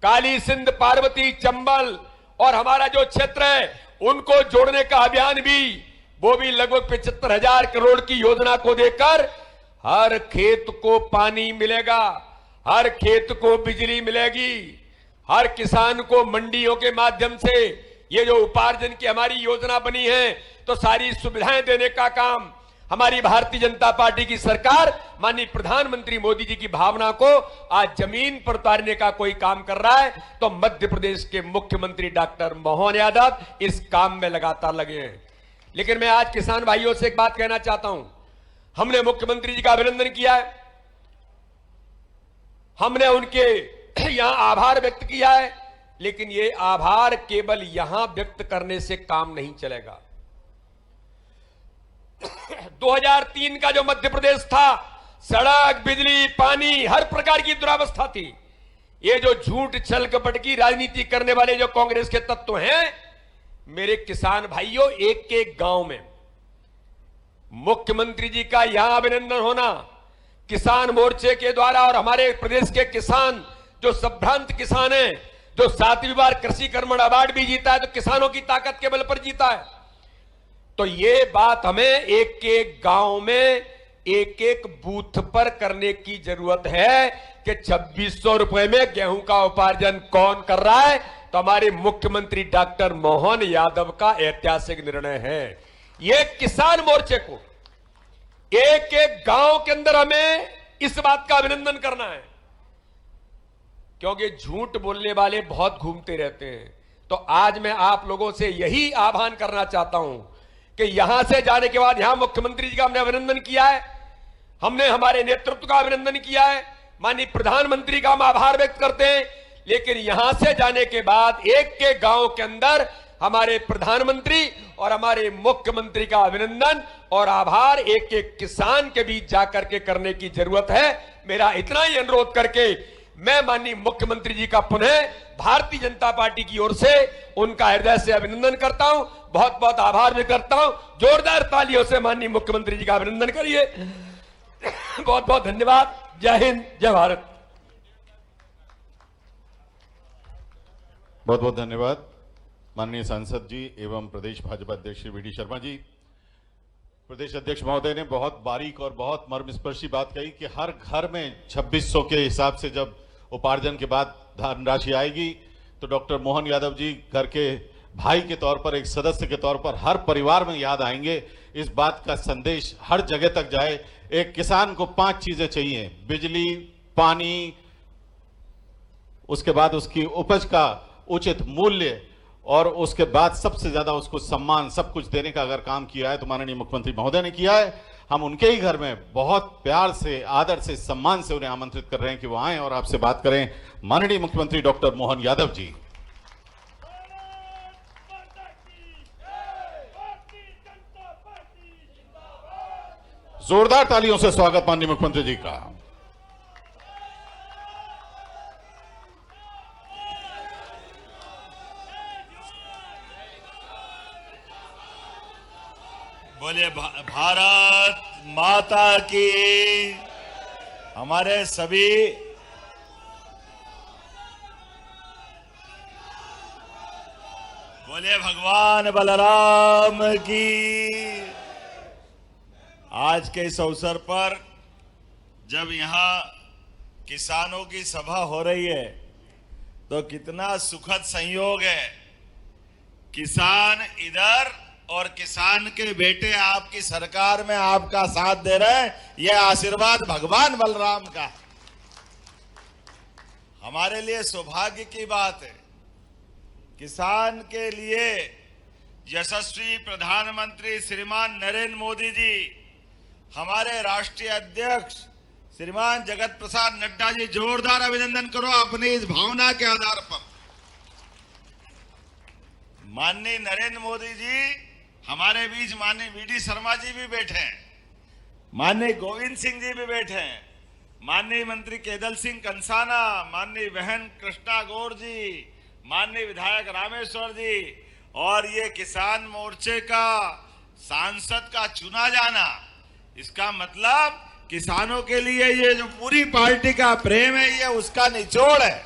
काली सिंध, पार्वती, चंबल और हमारा जो क्षेत्र है उनको जोड़ने का अभियान भी, वो भी लगभग 75,000 करोड़ की योजना को देकर हर खेत को पानी मिलेगा, हर खेत को बिजली मिलेगी, हर किसान को मंडियों के माध्यम से ये जो उपार्जन की हमारी योजना बनी है, तो सारी सुविधाएं देने का काम हमारी भारतीय जनता पार्टी की सरकार माननीय प्रधानमंत्री मोदी जी की भावना को आज जमीन पर उतारने का कोई काम कर रहा है। तो मध्य प्रदेश के मुख्यमंत्री डॉक्टर मोहन यादव इस काम में लगातार लगे हैं। लेकिन मैं आज किसान भाइयों से एक बात कहना चाहता हूं, हमने मुख्यमंत्री जी का अभिनंदन किया है, हमने उनके यहां आभार व्यक्त किया है, लेकिन ये आभार केवल यहां व्यक्त करने से काम नहीं चलेगा। 2003 का जो मध्य प्रदेश था, सड़क, बिजली, पानी, हर प्रकार की दुरावस्था थी। ये जो झूठ छल कपट की राजनीति करने वाले जो कांग्रेस के तत्व हैं, मेरे किसान भाइयों, एक एक गांव में मुख्यमंत्री जी का यहां अभिनंदन होना, किसान मोर्चे के द्वारा और हमारे प्रदेश के किसान जो संभ्रांत किसान हैं, जो 7वीं बार कृषि कर्मण अवार्ड भी जीता है, तो किसानों की ताकत के बल पर जीता है। तो ये बात हमें एक एक गांव में, एक एक बूथ पर करने की जरूरत है कि 2600 रुपए में गेहूं का उपार्जन कौन कर रहा है, तो हमारे मुख्यमंत्री डॉक्टर मोहन यादव का ऐतिहासिक निर्णय है। ये किसान मोर्चे को एक एक गांव के अंदर हमें इस बात का अभिनंदन करना है, क्योंकि झूठ बोलने वाले बहुत घूमते रहते हैं। तो आज मैं आप लोगों से यही आह्वान करना चाहता हूं कि यहां से जाने के बाद, यहां मुख्यमंत्री जी का हमने अभिनंदन किया है, हमने हमारे नेतृत्व का अभिनंदन किया है, माननीय प्रधानमंत्री का हम आभार व्यक्त करते हैं, लेकिन यहां से जाने के बाद एक के गांव के अंदर हमारे प्रधानमंत्री और हमारे मुख्यमंत्री का अभिनंदन और आभार एक एक किसान के बीच जाकर के करने की जरूरत है। मेरा इतना ही अनुरोध करके मैं माननीय मुख्यमंत्री जी का पुनः भारतीय जनता पार्टी की ओर से उनका हृदय से अभिनंदन करता हूं, बहुत बहुत आभार भी करता हूं। जोरदार तालियों से माननीय मुख्यमंत्री जी का अभिनंदन करिए। बहुत बहुत धन्यवाद। जय हिंद, जय भारत। बहुत बहुत धन्यवाद माननीय सांसद जी एवं प्रदेश भाजपा अध्यक्ष श्री वी.डी. शर्मा जी। प्रदेश अध्यक्ष महोदय ने बहुत बारीक और बहुत मर्मस्पर्शी बात कही कि हर घर में 2600 के हिसाब से जब उपार्जन के बाद धनराशि आएगी, तो डॉक्टर मोहन यादव जी घर के भाई के तौर पर, एक सदस्य के तौर पर हर परिवार में याद आएंगे। इस बात का संदेश हर जगह तक जाए। एक किसान को 5 चीजें चाहिए: बिजली, पानी, उसके बाद उसकी उपज का उचित मूल्य और उसके बाद सबसे ज्यादा उसको सम्मान सब कुछ देने का अगर काम किया है तो माननीय मुख्यमंत्री महोदय ने किया है। हम उनके ही घर में बहुत प्यार से, आदर से, सम्मान से उन्हें आमंत्रित कर रहे हैं कि वो आएं और आपसे बात करें। माननीय मुख्यमंत्री डॉक्टर मोहन यादव जी। जोरदार तालियों से स्वागत माननीय मुख्यमंत्री जी का। बोले भारत माता की। हमारे सभी बोले भगवान बलराम की। आज के इस अवसर पर जब यहाँ किसानों की सभा हो रही है तो कितना सुखद संयोग है। किसान इधर और किसान के बेटे आपकी सरकार में आपका साथ दे रहे हैं। यह आशीर्वाद भगवान बलराम का है। हमारे लिए सौभाग्य की बात है। किसान के लिए यशस्वी प्रधानमंत्री श्रीमान नरेंद्र मोदी जी, हमारे राष्ट्रीय अध्यक्ष श्रीमान जगत प्रसाद नड्डा जी, जोरदार अभिनंदन करो अपनी इस भावना के आधार पर। माननीय नरेंद्र मोदी जी, हमारे बीच माननीय वीडी शर्मा जी भी बैठे हैं, माननीय गोविंद सिंह जी भी बैठे हैं, माननीय मंत्री केदल सिंह कंसाना, माननीय बहन कृष्णा गौर जी, माननीय विधायक रामेश्वर जी, और ये किसान मोर्चे का सांसद का चुना जाना, इसका मतलब किसानों के लिए ये जो पूरी पार्टी का प्रेम है, ये उसका निचोड़ है।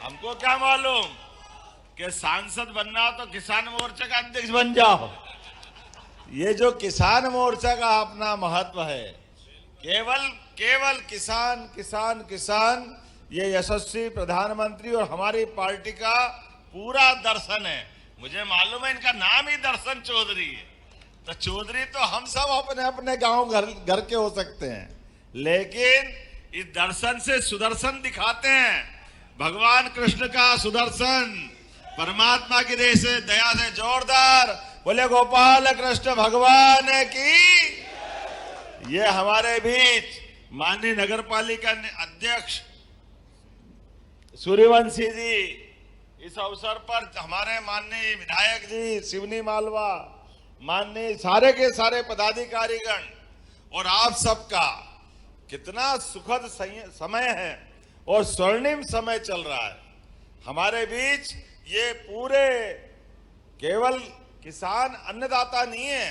हमको क्या मालूम कि सांसद बनना तो किसान मोर्चा का अध्यक्ष बन जाओ। ये जो किसान मोर्चा का अपना महत्व है, केवल किसान किसान किसान, ये यशस्वी प्रधानमंत्री और हमारी पार्टी का पूरा दर्शन है। मुझे मालूम है इनका नाम ही दर्शन चौधरी है, तो चौधरी तो हम सब अपने अपने गांव घर के हो सकते हैं, लेकिन इस दर्शन से सुदर्शन दिखाते हैं। भगवान कृष्ण का सुदर्शन, परमात्मा की दया से जोरदार बोले गोपाल कृष्ण भगवान की। ये हमारे बीच माननीय नगर पालिका अध्यक्ष सूर्यवंशी जी, इस अवसर पर हमारे माननीय विधायक जी शिवनी मालवा, माननीय सारे के सारे पदाधिकारीगण, और आप सबका कितना सुखद समय है और स्वर्णिम समय चल रहा है। हमारे बीच ये पूरे केवल किसान अन्नदाता नहीं है,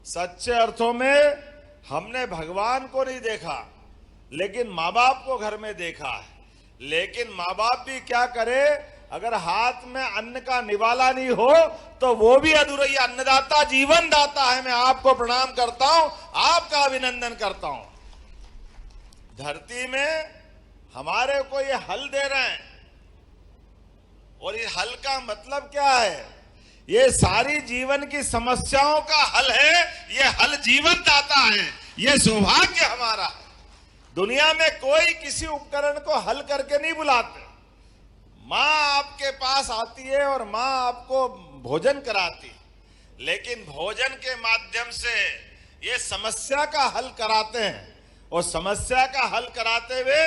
सच्चे अर्थों में हमने भगवान को नहीं देखा, लेकिन माँ बाप को घर में देखा है। लेकिन माँ बाप भी क्या करे, अगर हाथ में अन्न का निवाला नहीं हो तो वो भी अधूरा। ही अन्नदाता जीवन दाता है। मैं आपको प्रणाम करता हूं, आपका अभिनंदन करता हूं। धरती में हमारे को ये हल दे रहे हैं, और ये हल का मतलब क्या है? ये सारी जीवन की समस्याओं का हल है। ये हल जीवन दाता है। ये सौभाग्य हमारा है। दुनिया में कोई किसी उपकरण को हल करके नहीं बुलाते। माँ आपके पास आती है और माँ आपको भोजन कराती, लेकिन भोजन के माध्यम से ये समस्या का हल कराते हैं, और समस्या का हल कराते हुए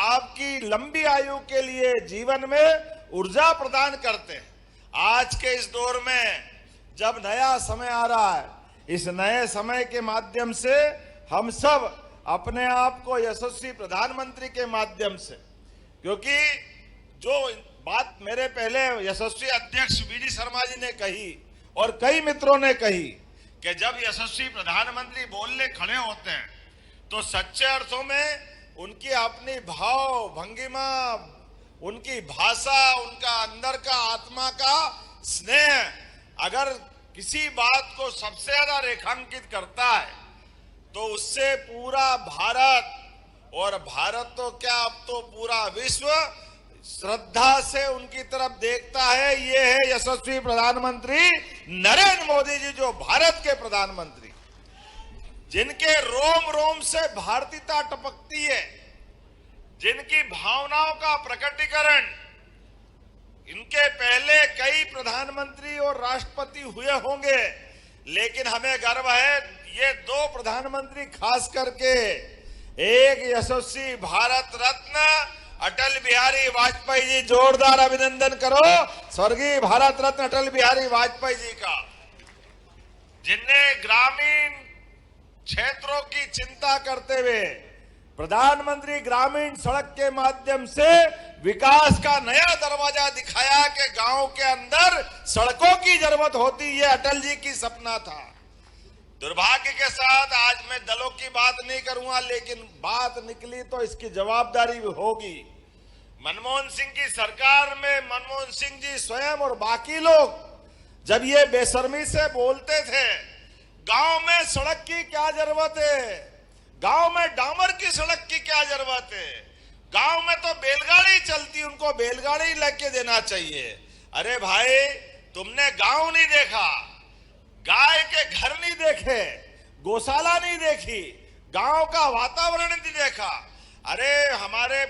आपकी लंबी आयु के लिए जीवन में ऊर्जा प्रदान करते हैं। आज के इस दौर में जब नया समय आ रहा है, इस नए समय के माध्यम से हम सब अपने आप को यशस्वी प्रधानमंत्री के माध्यम से, क्योंकि जो बात मेरे पहले यशस्वी अध्यक्ष वीडी शर्मा जी ने कही और कई मित्रों ने कही कि जब यशस्वी प्रधानमंत्री बोलने खड़े होते हैं तो सच्चे अर्थों में उनकी अपनी भाव भंगिमा, उनकी भाषा, उनका अंदर का आत्मा का स्नेह अगर किसी बात को सबसे ज्यादा रेखांकित करता है तो उससे पूरा भारत, और भारत तो क्या अब तो पूरा विश्व श्रद्धा से उनकी तरफ देखता है। ये है यशस्वी प्रधानमंत्री नरेंद्र मोदी जी, जो भारत के प्रधानमंत्री, जिनके रोम रोम से भारतीयता टपकती है, जिनकी भावनाओं का प्रकटीकरण इनके पहले कई प्रधानमंत्री और राष्ट्रपति हुए होंगे, लेकिन हमें गर्व है ये दो प्रधानमंत्री खास करके, एक यशस्वी भारत रत्न अटल बिहारी वाजपेयी जी, जोरदार अभिनंदन करो स्वर्गीय भारत रत्न अटल बिहारी वाजपेयी जी का, जिनने ग्रामीण क्षेत्रों की चिंता करते हुए प्रधानमंत्री ग्रामीण सड़क के माध्यम से विकास का नया दरवाजा दिखाया कि गांव के अंदर सड़कों की जरूरत होती है। अटल जी की सपना था। दुर्भाग्य के साथ आज मैं दलों की बात नहीं करूंगा, लेकिन बात निकली तो इसकी जवाबदारी भी होगी। मनमोहन सिंह की सरकार में मनमोहन सिंह जी स्वयं और बाकी लोग जब ये बेशर्मी से बोलते थे, गांव में सड़क की क्या जरूरत है, गांव में डामर की सड़क की क्या जरूरत है, गांव में तो बैलगाड़ी चलती, उनको बैलगाड़ी लेके देना चाहिए। अरे भाई, तुमने गांव नहीं देखा, गाय के घर नहीं देखे, गौशाला नहीं देखी, गांव का वातावरण नहीं देखा। अरे हमारे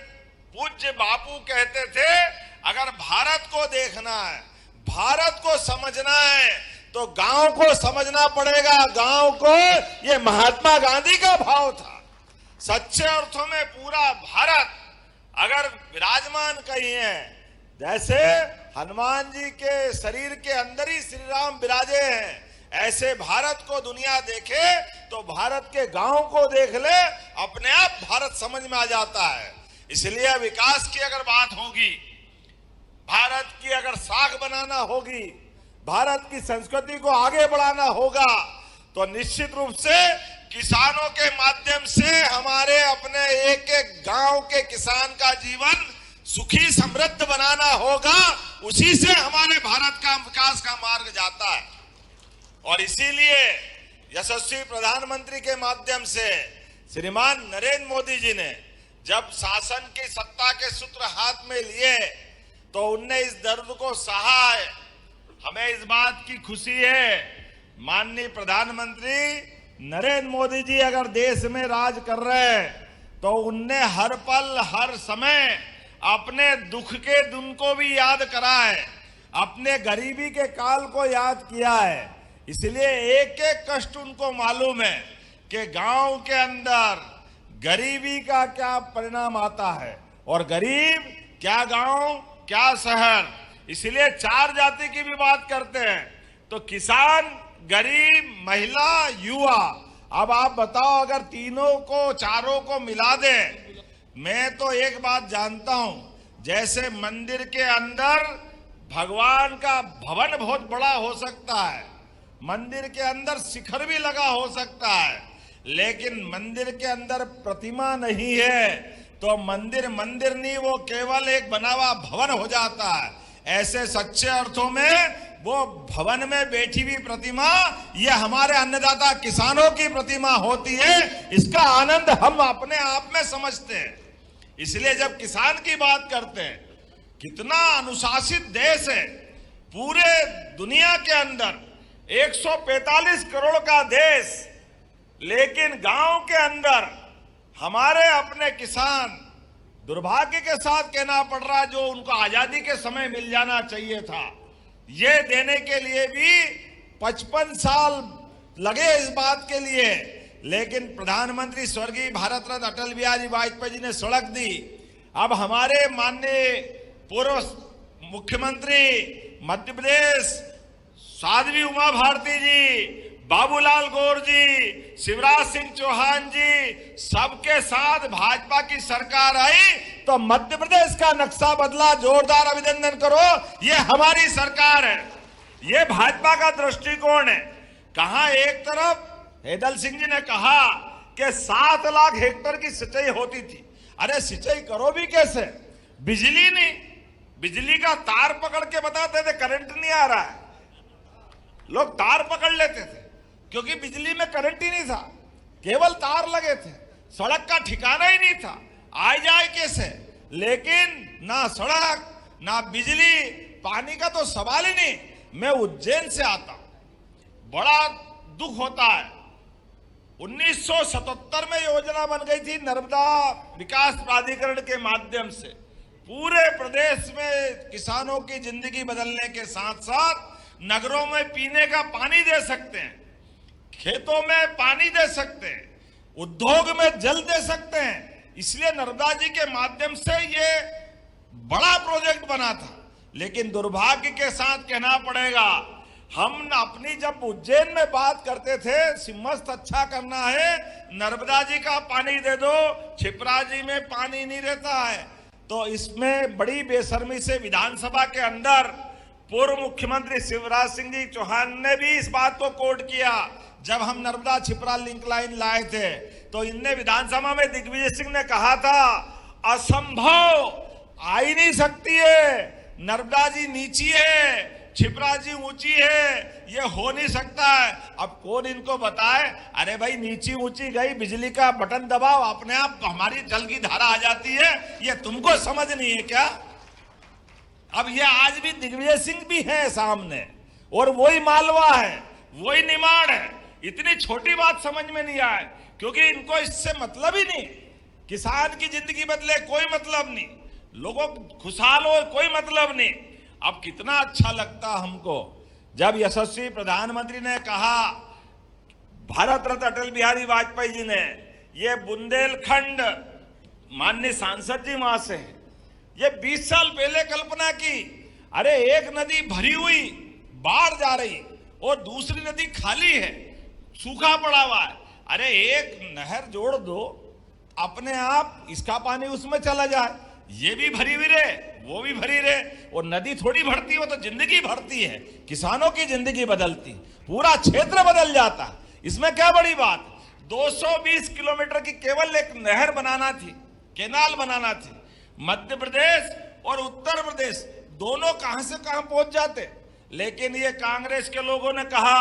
पूज्य बापू कहते थे, अगर भारत को देखना है, भारत को समझना है, तो गांव को समझना पड़ेगा। गांव को, ये महात्मा गांधी का भाव था। सच्चे अर्थों में पूरा भारत अगर विराजमान कहीं है, जैसे हनुमान जी के शरीर के अंदर ही श्री राम विराजे हैं, ऐसे भारत को दुनिया देखे तो भारत के गांव को देख ले, अपने आप भारत समझ में आ जाता है। इसलिए विकास की अगर बात होगी, भारत की अगर साख बनाना होगी, भारत की संस्कृति को आगे बढ़ाना होगा, तो निश्चित रूप से किसानों के माध्यम से हमारे अपने एक एक गांव के किसान का जीवन सुखी समृद्ध बनाना होगा। उसी से हमारे भारत का विकास का मार्ग जाता है। और इसीलिए यशस्वी प्रधानमंत्री के माध्यम से श्रीमान नरेंद्र मोदी जी ने जब शासन की सत्ता के सूत्र हाथ में लिए, तो उनने इस दर्द को सहा है। हमें इस बात की खुशी है, माननीय प्रधानमंत्री नरेंद्र मोदी जी अगर देश में राज कर रहे हैं, तो उनने हर पल हर समय अपने दुख के दिन को भी याद करा है, अपने गरीबी के काल को याद किया है। इसलिए एक एक कष्ट उनको मालूम है कि गांव के अंदर गरीबी का क्या परिणाम आता है, और गरीब क्या गांव क्या शहर। इसलिए चार जाति की भी बात करते हैं, तो किसान, गरीब, महिला, युवा। अब आप बताओ, अगर तीनों को, चारों को मिला दें, मैं तो एक बात जानता हूं, जैसे मंदिर के अंदर भगवान का भवन बहुत बड़ा हो सकता है, मंदिर के अंदर शिखर भी लगा हो सकता है, लेकिन मंदिर के अंदर प्रतिमा नहीं है, तो मंदिर मंदिर नहीं, वो केवल एक बना हुआ भवन हो जाता है। ऐसे सच्चे अर्थों में वो भवन में बैठी हुई प्रतिमा, ये हमारे अन्नदाता किसानों की प्रतिमा होती है। इसका आनंद हम अपने आप में समझते हैं। इसलिए जब किसान की बात करते हैं, कितना अनुशासित देश है, पूरे दुनिया के अंदर 145 करोड़ का देश, लेकिन गांव के अंदर हमारे अपने किसान, दुर्भाग्य के साथ कहना पड़ रहा है, जो उनको आजादी के समय मिल जाना चाहिए था, ये देने के लिए भी 55 साल लगे इस बात के लिए। लेकिन प्रधानमंत्री स्वर्गीय भारत रत्न अटल बिहारी वाजपेयी जी ने सड़क दी। अब हमारे माननीय पूर्व मुख्यमंत्री मध्य प्रदेश साध्वी उमा भारती जी, बाबूलाल गौर जी, शिवराज सिंह चौहान जी, सबके साथ भाजपा की सरकार आई, तो मध्य प्रदेश का नक्शा बदला। जोरदार अभिनंदन करो, ये हमारी सरकार है, ये भाजपा का दृष्टिकोण है। कहा एक तरफ हेदल सिंह जी ने कहा कि 7 लाख हेक्टेयर की सिंचाई होती थी। अरे सिंचाई करो भी कैसे, बिजली नहीं, बिजली का तार पकड़ के बताते थे करंट नहीं आ रहा है, लोग तार पकड़ लेते थे क्योंकि बिजली में करंट ही नहीं था, केवल तार लगे थे, सड़क का ठिकाना ही नहीं था, आए जाए कैसे। लेकिन ना सड़क ना बिजली, पानी का तो सवाल ही नहीं। मैं उज्जैन से आता हूं, बड़ा दुख होता है। 1977 में योजना बन गई थी नर्मदा विकास प्राधिकरण के माध्यम से, पूरे प्रदेश में किसानों की जिंदगी बदलने के साथ साथ नगरों में पीने का पानी दे सकते हैं, खेतों में पानी दे सकते हैं, उद्योग में जल दे सकते हैं। इसलिए नर्मदा जी के माध्यम से ये बड़ा प्रोजेक्ट बना था। लेकिन दुर्भाग्य के साथ कहना पड़ेगा, हम अपनी जब उज्जैन में बात करते थे सिमस्त अच्छा करना है, नर्मदा जी का पानी दे दो, छिपरा जी में पानी नहीं रहता है। तो इसमें बड़ी बेशर्मी से विधानसभा के अंदर पूर्व मुख्यमंत्री शिवराज सिंह जी चौहान ने भी इस बात को कोट किया। जब हम नर्मदा छिपरा लिंक लाइन लाए थे तो इनने विधानसभा में दिग्विजय सिंह ने कहा था असंभव, आ ही नहीं सकती है, नर्मदा जी नीची है, छिपरा जी ऊंची है, ये हो नहीं सकता है। अब कौन इनको बताए, अरे भाई नीची ऊंची गई, बिजली का बटन दबाओ अपने आप हमारी जल की धारा आ जाती है, ये तुमको समझ नहीं है क्या? अब ये आज भी दिग्विजय सिंह भी है सामने और वही मालवा है, वही निमाड़ है। इतनी छोटी बात समझ में नहीं आए क्योंकि इनको इससे मतलब ही नहीं। किसान की जिंदगी बदले कोई मतलब नहीं, लोगों खुशहाल हो कोई मतलब नहीं। अब कितना अच्छा लगता हमको जब यशस्वी प्रधानमंत्री ने कहा, भारत रत्न अटल बिहारी वाजपेयी जी ने, ये बुंदेलखंड माननीय सांसद जी वहां से हैं, ये 20 साल पहले कल्पना की, अरे एक नदी भरी हुई बाढ़ जा रही और दूसरी नदी खाली है, सूखा पड़ा हुआ है, अरे एक नहर जोड़ दो, अपने आप इसका पानी उसमें चला जाए, ये भी भरी हुई रहे, वो भी भरी रहे। और नदी थोड़ी भरती हो तो जिंदगी भरती है, किसानों की जिंदगी बदलती, पूरा क्षेत्र बदल जाता। इसमें क्या बड़ी बात, 220 किलोमीटर की केवल एक नहर बनाना थी, केनाल बनाना थी। मध्य प्रदेश और उत्तर प्रदेश दोनों कहां से कहां पहुंच जाते, लेकिन ये कांग्रेस के लोगों ने कहा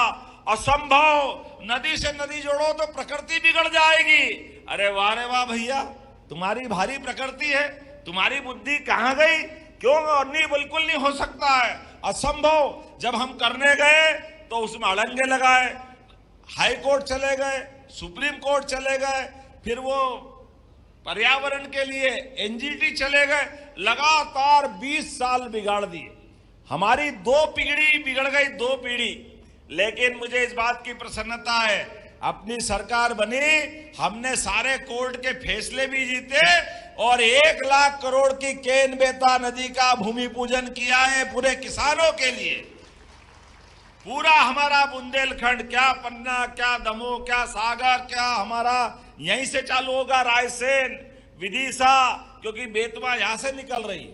असंभव, नदी से नदी जोड़ो तो प्रकृति बिगड़ जाएगी। अरे वाह रे वाह भैया, तुम्हारी भारी प्रकृति है, तुम्हारी बुद्धि कहां गई? क्यों? नहीं, बिल्कुल नहीं हो सकता है, असंभव। जब हम करने गए तो उसमें अड़ंगे लगाए, हाई कोर्ट चले गए, सुप्रीम कोर्ट चले गए, फिर वो पर्यावरण के लिए एनजीटी चले गए, लगातार 20 साल बिगाड़ दिए। हमारी 2 पीढ़ी बिगड़ गई, 2 पीढ़ी। लेकिन मुझे इस बात की प्रसन्नता है, अपनी सरकार बनी, हमने सारे कोर्ट के फैसले भी जीते और 1 लाख करोड़ की केन बेता नदी का भूमि पूजन किया है पूरे किसानों के लिए। पूरा हमारा बुंदेलखंड, क्या पन्ना, क्या दमोह, क्या सागर, क्या हमारा यहीं से चालू होगा रायसेन, विदिशा, क्योंकि बेतवा यहां से निकल रही है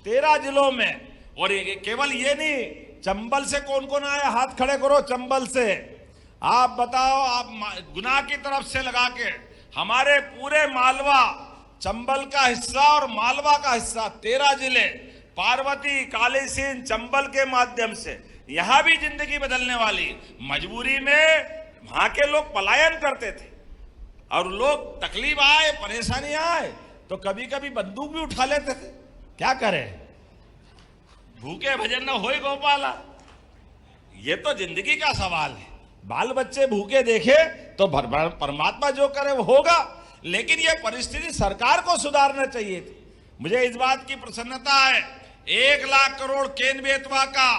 13 जिलों में। और केवल ये नहीं, चंबल से कौन कौन आया, हाथ खड़े करो। चंबल से आप बताओ, आप गुना की तरफ से लगा के हमारे पूरे मालवा, चंबल का हिस्सा और मालवा का हिस्सा 13 जिले, पार्वती, कालीसिंध, चंबल के माध्यम से यहां भी जिंदगी बदलने वाली। मजबूरी में वहां के लोग पलायन करते थे और लोग तकलीफ आए, परेशानी आए तो कभी कभी बंदूक भी उठा लेते थे। क्या करें, भूखे भजन न होए गोपाला, ये तो जिंदगी का सवाल है। बाल बच्चे भूखे देखे तो परमात्मा जो करे वो होगा, लेकिन ये परिस्थिति सरकार को सुधारना चाहिए थी। मुझे इस बात की प्रसन्नता है, 1 लाख करोड़ केन बेतवा का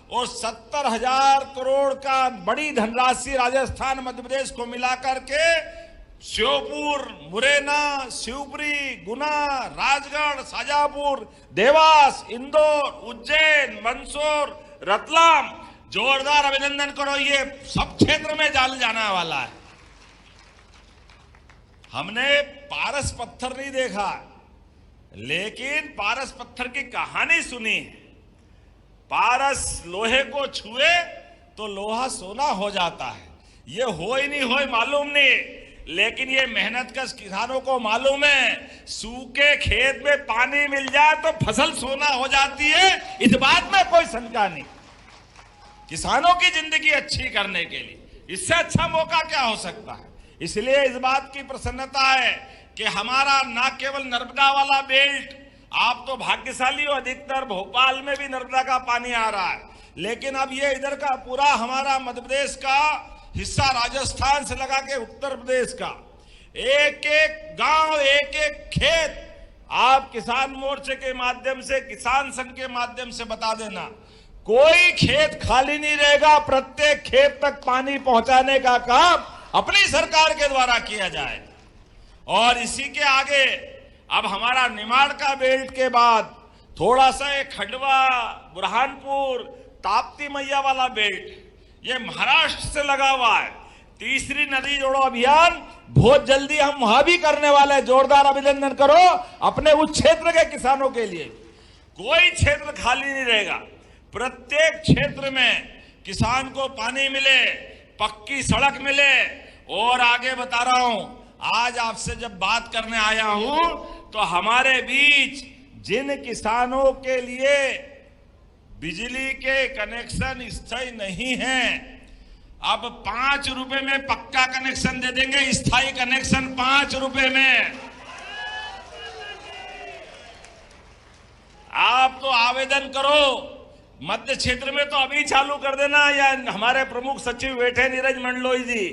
और 70,000 करोड़ का बड़ी धनराशि राजस्थान मध्य प्रदेश को मिलाकर के श्योपुर, मुरैना, शिवपुरी, गुना, राजगढ़, शाजापुर, देवास, इंदौर, उज्जैन, मंदसौर, रतलाम, जोरदार अभिनंदन करो, ये सब क्षेत्र में जाल जाने वाला है। हमने पारस पत्थर नहीं देखा, लेकिन पारस पत्थर की कहानी सुनी है। पारस लोहे को छुए तो लोहा सोना हो जाता है। ये हो ही नहीं हो मालूम नहीं, लेकिन ये मेहनतकश किसानों को मालूम है, सूखे खेत में पानी मिल जाए तो फसल सोना हो जाती है। इस बात में कोई शंका नहीं। किसानों की जिंदगी अच्छी करने के लिए इससे अच्छा मौका क्या हो सकता है। इसलिए इस बात की प्रसन्नता है कि हमारा ना केवल नर्मदा वाला बेल्ट, आप तो भाग्यशाली हो, अधिकतर भोपाल में भी नर्मदा का पानी आ रहा है, लेकिन अब ये इधर का पूरा हमारा मध्य प्रदेश का हिस्सा, राजस्थान से लगा के उत्तर प्रदेश का एक एक गांव, एक एक खेत आप किसान मोर्चे के माध्यम से, किसान संघ के माध्यम से बता देना, कोई खेत खाली नहीं रहेगा। प्रत्येक खेत तक पानी पहुंचाने का काम अपनी सरकार के द्वारा किया जाए। और इसी के आगे अब हमारा निमाड़ का बेल्ट के बाद थोड़ा सा एक खंडवा, बुरहानपुर, ताप्ती मैया वाला बेल्ट, ये महाराष्ट्र से लगा हुआ है। तीसरी नदी जोड़ो अभियान बहुत जल्दी हम वहां भी करने वाले हैं। जोरदार अभिनंदन करो अपने उस क्षेत्र के किसानों के लिए। कोई क्षेत्र खाली नहीं रहेगा। प्रत्येक क्षेत्र में किसान को पानी मिले, पक्की सड़क मिले। और आगे बता रहा हूं, आज आपसे जब बात करने आया हूं तो हमारे बीच जिन किसानों के लिए बिजली के कनेक्शन स्थायी नहीं हैं, अब 5 रुपए में पक्का कनेक्शन दे देंगे। स्थायी कनेक्शन 5 रुपए में। आप तो आवेदन करो, मध्य क्षेत्र में तो अभी चालू कर देना। या हमारे प्रमुख सचिव बैठे नीरज मंडलोई जी,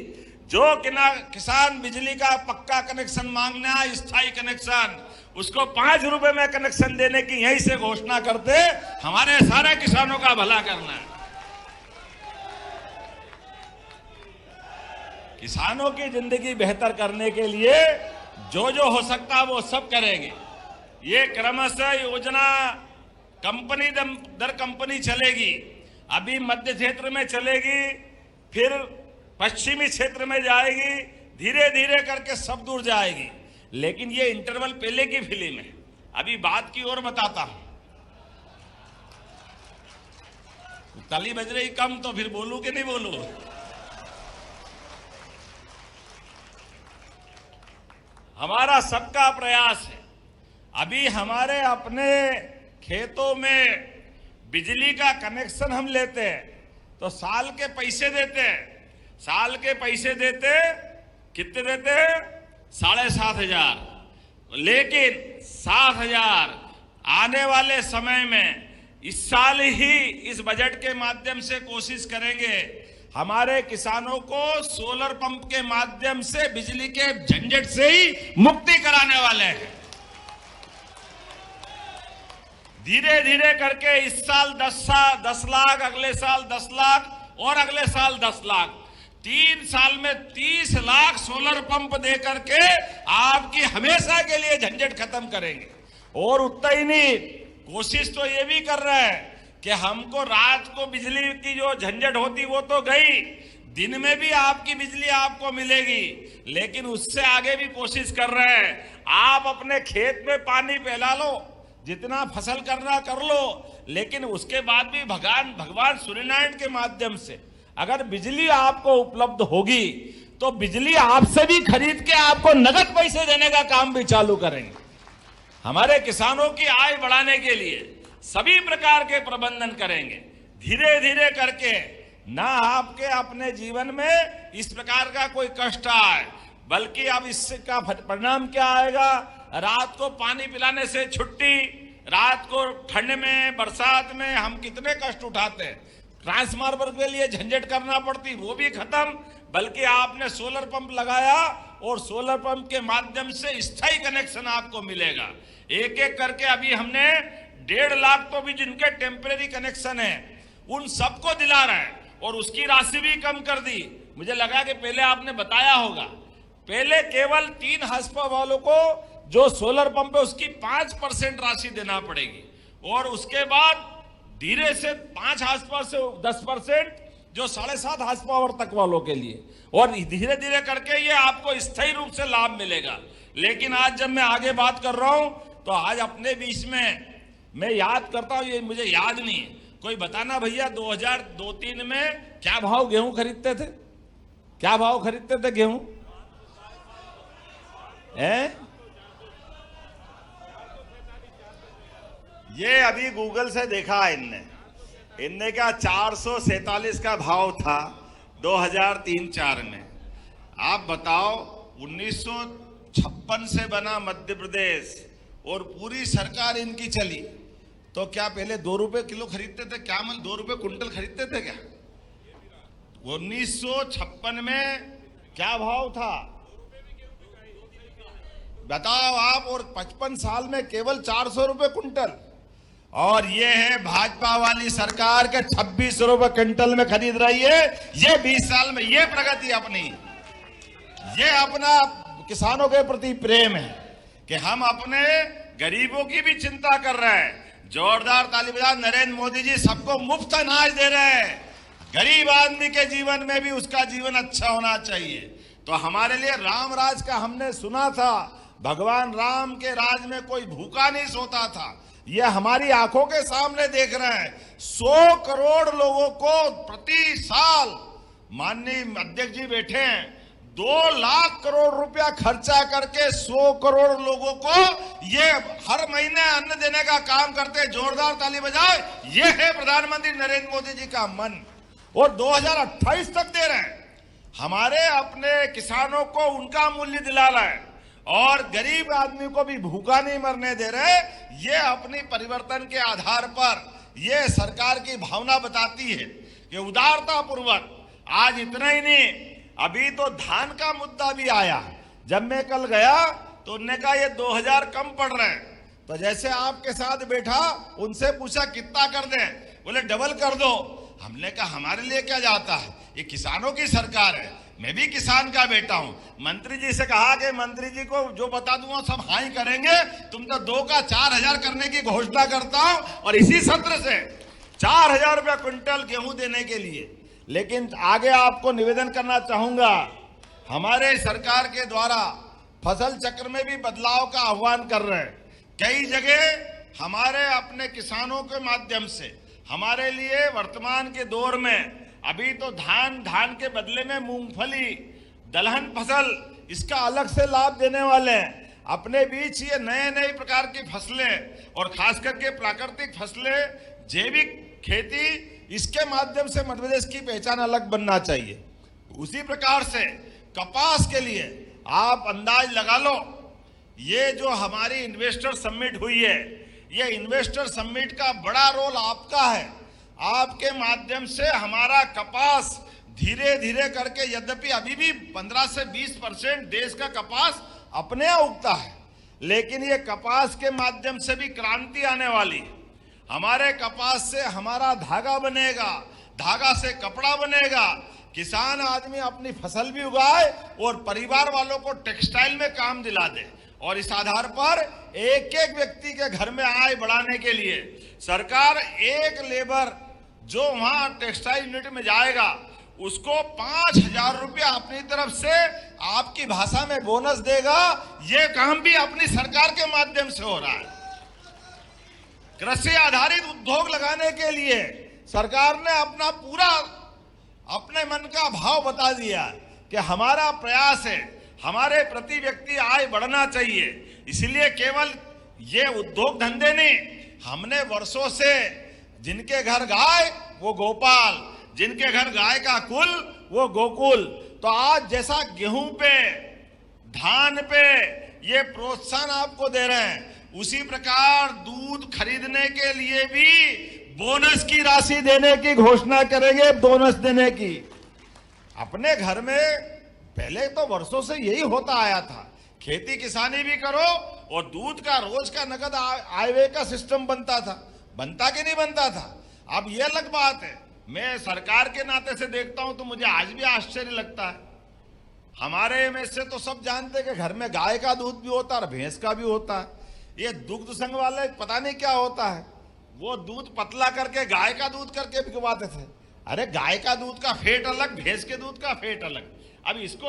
जो किसान बिजली का पक्का कनेक्शन मांगना, स्थायी कनेक्शन, उसको 5 रुपए में कनेक्शन देने की यहीं से घोषणा करते। हमारे सारे किसानों का भला करना है। किसानों की जिंदगी बेहतर करने के लिए जो जो हो सकता है वो सब करेंगे। ये क्रमशः योजना कंपनी दर कंपनी चलेगी। अभी मध्य क्षेत्र में चलेगी, फिर पश्चिमी क्षेत्र में जाएगी, धीरे धीरे करके सब दूर जाएगी। लेकिन ये इंटरवल पहले की फिल्म है। अभी बात की ओर बताता हूं। ताली बज रही कम, तो फिर बोलूं कि नहीं बोलूं? हमारा सबका प्रयास है। अभी हमारे अपने खेतों में बिजली का कनेक्शन हम लेते हैं तो साल के पैसे देते हैं। साल के पैसे देते कितने देते हैं? 7,500। लेकिन 7,000 आने वाले समय में इस साल ही इस बजट के माध्यम से कोशिश करेंगे हमारे किसानों को सोलर पंप के माध्यम से बिजली के झंझट से ही मुक्ति कराने वाले हैं। धीरे धीरे करके इस साल 10 लाख, अगले साल 10 लाख और अगले साल 10 लाख, 3 साल में 30 लाख सोलर पंप दे करके आपकी हमेशा के लिए झंझट खत्म करेंगे। और उतना ही नहीं, कोशिश तो ये भी कर रहे हैं कि हमको रात को बिजली की जो झंझट होती वो तो गई, दिन में भी आपकी बिजली आपको मिलेगी। लेकिन उससे आगे भी कोशिश कर रहे हैं, आप अपने खेत में पानी फैला लो, जितना फसल करना कर लो, लेकिन उसके बाद भी भगवान सूर्यनारायण के माध्यम से अगर बिजली आपको उपलब्ध होगी तो बिजली आपसे भी खरीद के आपको नगद पैसे देने का काम भी चालू करेंगे। हमारे किसानों की आय बढ़ाने के लिए सभी प्रकार के प्रबंधन करेंगे। धीरे धीरे करके ना आपके अपने जीवन में इस प्रकार का कोई कष्ट आए, बल्कि अब इसका परिणाम क्या आएगा? रात को पानी पिलाने से छुट्टी, रात को ठंड में, बरसात में हम कितने कष्ट उठाते हैं, ट्रांसफार्मर के लिए झंझट करना पड़ती, वो भी खत्म। बल्कि आपने सोलर पंप लगाया और सोलर पंप के माध्यम से स्थायी कनेक्शन आपको मिलेगा। एक एक करके अभी हमने 1.5 लाख तो भी जिनके टेम्परेरी कनेक्शन है उन सबको दिला रहे हैं और उसकी राशि भी कम कर दी। मुझे लगा कि पहले आपने बताया होगा, पहले केवल 3 हॉर्सपावर वालों को जो सोलर पंप है उसकी 5% राशि देना पड़ेगी और उसके बाद धीरे से 5 हॉर्सपावर से 10% जो 7.5 हॉर्सपावर तक वालों के लिए, और धीरे धीरे करके ये आपको स्थायी रूप से लाभ मिलेगा। लेकिन आज जब मैं आगे बात कर रहा हूं तो आज अपने बीच में मैं याद करता हूं, ये मुझे याद नहीं, कोई बताना भैया 2002-03 में क्या भाव गेहूं खरीदते थे? क्या भाव खरीदते थे गेहूं? ये अभी गूगल से देखा इनने क्या 447 का भाव था 2003-04 में। आप बताओ 1956 से बना मध्य प्रदेश और पूरी सरकार इनकी चली, तो क्या पहले 2 रुपए किलो खरीदते थे? क्या 2 रुपए कुंटल खरीदते थे क्या? 1956 में क्या भाव था? बताओ आप, और 55 साल में केवल 400 रुपए कुंटल। और ये है भाजपा वाली सरकार के 26 रुपए क्विंटल में खरीद रही है। ये 20 साल में ये प्रगति अपनी, ये अपना किसानों के प्रति प्रेम है कि हम अपने गरीबों की भी चिंता कर रहे हैं। जोरदार ताली बजाओ। नरेंद्र मोदी जी सबको मुफ्त अनाज दे रहे हैं। गरीब आदमी के जीवन में भी उसका जीवन अच्छा होना चाहिए। तो हमारे लिए राम राज का हमने सुना था, भगवान राम के राज में कोई भूखा नहीं सोता था। ये हमारी आंखों के सामने देख रहे हैं। 100 करोड़ लोगों को प्रति साल, माननीय अध्यक्ष जी बैठे हैं, 2 लाख करोड़ रुपया खर्चा करके 100 करोड़ लोगों को ये हर महीने अन्न देने का काम करते हैं। जोरदार ताली बजाए। ये है प्रधानमंत्री नरेंद्र मोदी जी का मन। और 2028 तक दे रहे हैं। हमारे अपने किसानों को उनका मूल्य दिला रहा है और गरीब आदमी को भी भूखा नहीं मरने दे रहे। ये अपनी परिवर्तन के आधार पर ये सरकार की भावना बताती है कि उदारता पूर्वक। आज इतना ही नहीं, अभी तो धान का मुद्दा भी आया। जब मैं कल गया तो उन्होंने कहा ये 2000 कम पड़ रहे हैं। तो जैसे आपके साथ बैठा, उनसे पूछा कितना कर दें, बोले डबल कर दो। हमने कहा हमारे लिए क्या जाता है, ये किसानों की सरकार है, मैं भी किसान का बेटा हूं। मंत्री जी से कहा कि मंत्री जी को जो बता दूंगा सब हाँ ही करेंगे। तुम तो 2 का 4000 करने की घोषणा करता हूं और इसी सत्र से 4000 रुपया क्विंटल गेहूं देने के लिए। लेकिन आगे आपको निवेदन करना चाहूंगा, हमारे सरकार के द्वारा फसल चक्र में भी बदलाव का आह्वान कर रहे हैं। कई जगह हमारे अपने किसानों के माध्यम से हमारे लिए वर्तमान के दौर में अभी तो धान के बदले में मूंगफली, दलहन फसल, इसका अलग से लाभ देने वाले हैं। अपने बीच ये नए नए प्रकार की फसलें और खास करके प्राकृतिक फसलें, जैविक खेती, इसके माध्यम से मध्य प्रदेश की पहचान अलग बनना चाहिए। उसी प्रकार से कपास के लिए आप अंदाज लगा लो, ये जो हमारी इन्वेस्टर समिट हुई है, ये इन्वेस्टर समिट का बड़ा रोल आपका है। आपके माध्यम से हमारा कपास धीरे धीरे करके, यद्यपि अभी भी 15 से 20% देश का कपास अपने यहाँ उगता है, लेकिन ये कपास के माध्यम से भी क्रांति आने वाली है। हमारे कपास से हमारा धागा बनेगा, धागा से कपड़ा बनेगा। किसान आदमी अपनी फसल भी उगाए और परिवार वालों को टेक्सटाइल में काम दिला दे। और इस आधार पर एक एक व्यक्ति के घर में आय बढ़ाने के लिए सरकार एक लेबर जो वहां टेक्सटाइल यूनिट में जाएगा उसको 5000 रुपया अपनी तरफ से आपकी भाषा में बोनस देगा। ये काम भी अपनी सरकार के माध्यम से हो रहा है। कृषि आधारित उद्योग लगाने के लिए सरकार ने अपना पूरा अपने मन का भाव बता दिया कि हमारा प्रयास है, हमारे प्रति व्यक्ति आय बढ़ना चाहिए। इसलिए केवल ये उद्योग धंधे नहीं, हमने वर्षों से जिनके घर गाय वो गोपाल, जिनके घर गाय का कुल वो गोकुल। तो आज जैसा गेहूं पे, धान पे ये प्रोत्साहन आपको दे रहे हैं, उसी प्रकार दूध खरीदने के लिए भी बोनस की राशि देने की घोषणा करेंगे। बोनस देने की अपने घर में पहले तो वर्षों से यही होता आया था, खेती किसानी भी करो और दूध का रोज का नगद आय व्यय का सिस्टम बनता था। बनता कि नहीं बनता था? अब ये अलग बात है। मैं सरकार के नाते से देखता हूं तो मुझे आज भी आश्चर्य लगता है। हमारे में से तो सब जानते हैं कि घर में गाय का दूध भी होता है और भैंस का भी होता है। ये दुग्ध संघ वाले पता नहीं क्या होता है, वो दूध पतला करके गाय का दूध करके बिकवाते थे। अरे गाय का दूध का फेट अलग, भैंस के दूध का फेट अलग। अब इसको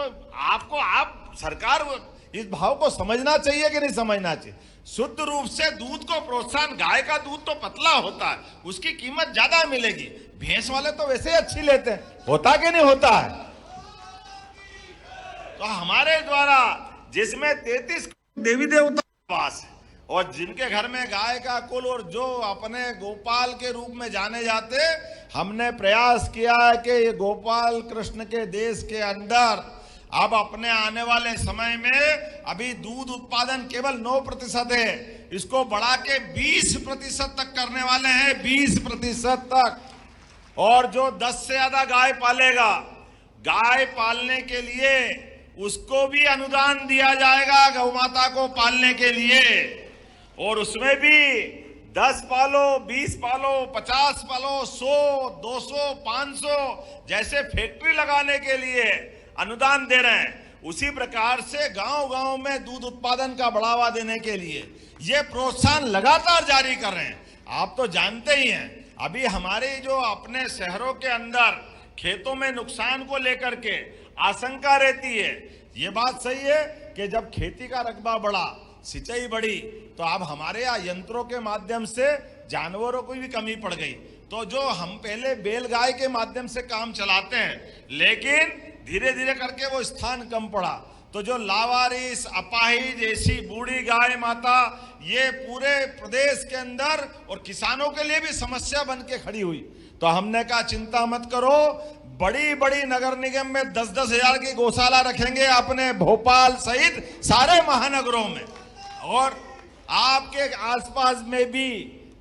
आप सरकार इस भाव को समझना चाहिए कि नहीं समझना चाहिए? शुद्ध रूप से दूध को प्रोत्साहन, गाय का दूध तो पतला होता है, उसकी कीमत ज्यादा मिलेगी। भैंस वाले तो वैसे ही अच्छी लेते हैं, होता कि नहीं होता है? तो हमारे द्वारा जिसमें 33 देवी देवता वास है और जिनके घर में गाय का कुल और जो अपने गोपाल के रूप में जाने जाते, हमने प्रयास किया है कि ये गोपाल कृष्ण के देश के अंदर अब अपने आने वाले समय में अभी दूध उत्पादन केवल 9% है, इसको बढ़ा के 20% तक करने वाले हैं, 20% तक। और जो 10 से ज्यादा गाय पालेगा, गाय पालने के लिए उसको भी अनुदान दिया जाएगा गौ माता को पालने के लिए। और उसमें भी 10 पालो, 20 पालो, 50 पालो, 100, 200, 500 जैसे फैक्ट्री लगाने के लिए अनुदान दे रहे हैं, उसी प्रकार से गांव-गांव में दूध उत्पादन का बढ़ावा देने के लिए ये प्रोत्साहन लगातार जारी कर रहे हैं। आप तो जानते ही हैं, अभी हमारे जो अपने शहरों के अंदर खेतों में नुकसान को लेकर के आशंका रहती है। ये बात सही है कि जब खेती का रकबा बढ़ा, सिंचाई बढ़ी, तो अब हमारे यहाँ यंत्रों के माध्यम से जानवरों की भी कमी पड़ गई। तो जो हम पहले बैलगाय के माध्यम से काम चलाते हैं, लेकिन धीरे धीरे करके वो स्थान कम पड़ा, तो जो लावारिस, अपाहिज ऐसी बूढ़ी गाय माता ये पूरे प्रदेश के अंदर और किसानों के लिए भी समस्या बन के खड़ी हुई। तो हमने कहा चिंता मत करो, बड़ी बड़ी नगर निगम में 10-10 हजार की गौशाला रखेंगे अपने भोपाल सहित सारे महानगरों में। और आपके आसपास में भी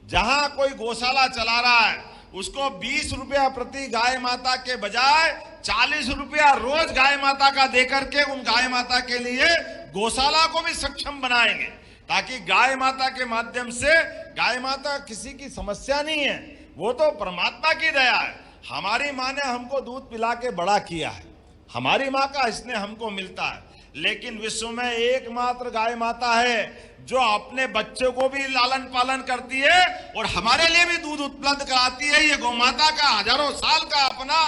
जहां कोई गौशाला चला रहा है, उसको 20 रुपया प्रति गाय माता के बजाय 40 रुपया रोज गाय माता का देकर के उन गाय माता के लिए गौशाला को भी सक्षम बनाएंगे, ताकि गाय माता के माध्यम से, गाय माता किसी की समस्या नहीं है, वो तो परमात्मा की दया है। हमारी माँ ने हमको दूध पिला के बड़ा किया है, हमारी माँ का स्नेह हमको मिलता है। लेकिन विश्व में एकमात्र गाय माता है जो अपने बच्चों को भी लालन पालन करती है और हमारे लिए भी दूध उपलब्ध कराती है। ये गौ माता का हजारों साल का अपना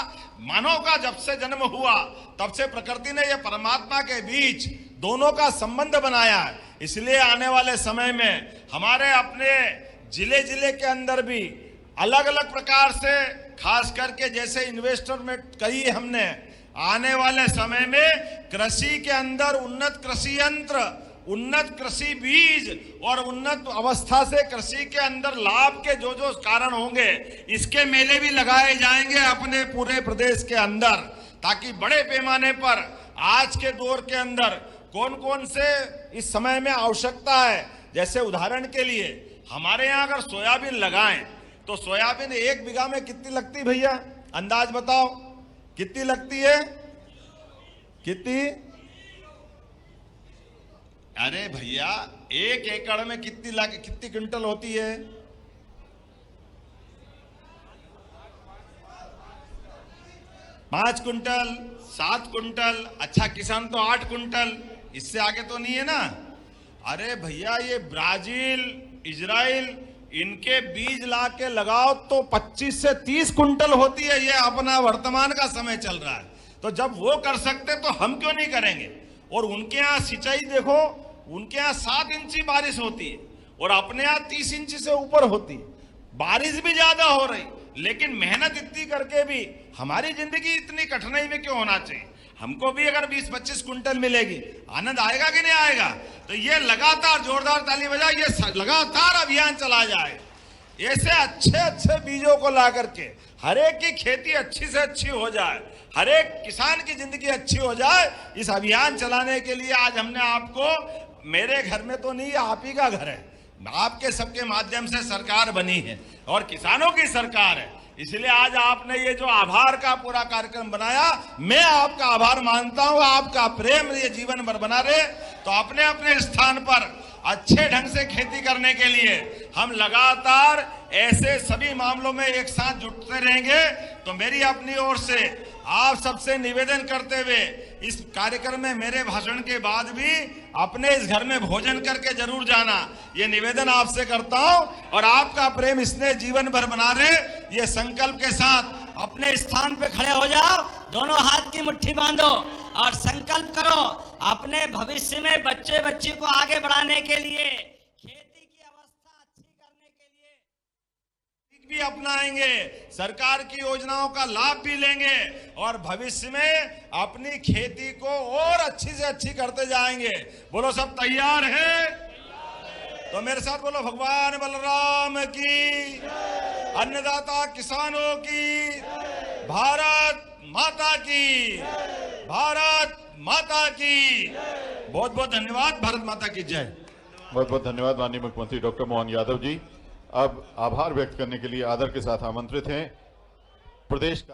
मानव का जब से जन्म हुआ तब से प्रकृति ने ये परमात्मा के बीच दोनों का संबंध बनाया है। इसलिए आने वाले समय में हमारे अपने जिले जिले के अंदर भी अलग अलग प्रकार से, खास करके जैसे इन्वेस्टमेंट कही हमने, आने वाले समय में कृषि के अंदर उन्नत कृषि यंत्र, उन्नत कृषि बीज और उन्नत अवस्था से कृषि के अंदर लाभ के जो जो कारण होंगे, इसके मेले भी लगाए जाएंगे अपने पूरे प्रदेश के अंदर, ताकि बड़े पैमाने पर आज के दौर के अंदर कौन कौन से इस समय में आवश्यकता है। जैसे उदाहरण के लिए हमारे यहाँ अगर सोयाबीन लगाएं तो सोयाबीन 1 बीघा में कितनी लगती भैया, अंदाज बताओ कितनी लगती है? कितनी? अरे भैया 1 एकड़ में कितनी क्विंटल होती है? 5 कुंटल, 7 कुंटल, अच्छा किसान तो 8 कुंटल, इससे आगे तो नहीं है ना। अरे भैया ये ब्राजील, इजराइल, इनके बीज ला के लगाओ तो 25 से 30 कुंटल होती है। ये अपना वर्तमान का समय चल रहा है, तो जब वो कर सकते तो हम क्यों नहीं करेंगे। और उनके यहाँ सिंचाई देखो, उनके यहाँ 7 इंची बारिश होती है और अपने यहाँ 30 इंची से ऊपर होती है, बारिश भी ज्यादा हो रही, लेकिन मेहनत इतनी करके भी हमारी जिंदगी इतनी कठिनाई में क्यों होना चाहिए। हमको भी अगर 20-25 कुंटल मिलेगी, आनंद आएगा कि नहीं आएगा। तो ये लगातार जोरदार ताली बजाए, ये लगातार अभियान चला जाए, ऐसे अच्छे अच्छे बीजों को ला करके हर एक की खेती अच्छी से अच्छी हो जाए, हर एक किसान की जिंदगी अच्छी हो जाए। इस अभियान चलाने के लिए आज हमने आपको, मेरे घर में तो नहीं, आप ही का घर है, आपके सबके माध्यम से सरकार बनी है और किसानों की सरकार है, इसलिए आज आपने ये जो आभार का पूरा कार्यक्रम बनाया, मैं आपका आभार मानता हूं। आपका प्रेम ये जीवन भर बना रहे। तो अपने अपने स्थान पर अच्छे ढंग से खेती करने के लिए हम लगातार ऐसे सभी मामलों में एक साथ जुटते रहेंगे। तो मेरी अपनी ओर से आप सबसे निवेदन करते हुए इस कार्यक्रम में मेरे भाषण के बाद भी अपने इस घर में भोजन करके जरूर जाना, ये निवेदन आपसे करता हूं। और आपका प्रेम स्नेह जीवन भर बना रहे, ये संकल्प के साथ अपने स्थान पे खड़े हो जाओ, दोनों हाथ की मुट्ठी बांधो और संकल्प करो अपने भविष्य में बच्चे बच्ची को आगे बढ़ाने के लिए, खेती की अवस्था अच्छी करने के लिए भी अपनाएंगे, सरकार की योजनाओं का लाभ भी लेंगे और भविष्य में अपनी खेती को और अच्छी से अच्छी करते जाएंगे। बोलो सब तैयार है? तो मेरे साथ बोलो भगवान बलराम की, अन्नदाता किसानों की, भारत माता की, भारत माता की। बहुत बहुत धन्यवाद। भारत माता की जय। बहुत बहुत धन्यवाद माननीय मुख्यमंत्री डॉक्टर मोहन यादव जी। अब आभार व्यक्त करने के लिए आदर के साथ आमंत्रित हैं प्रदेश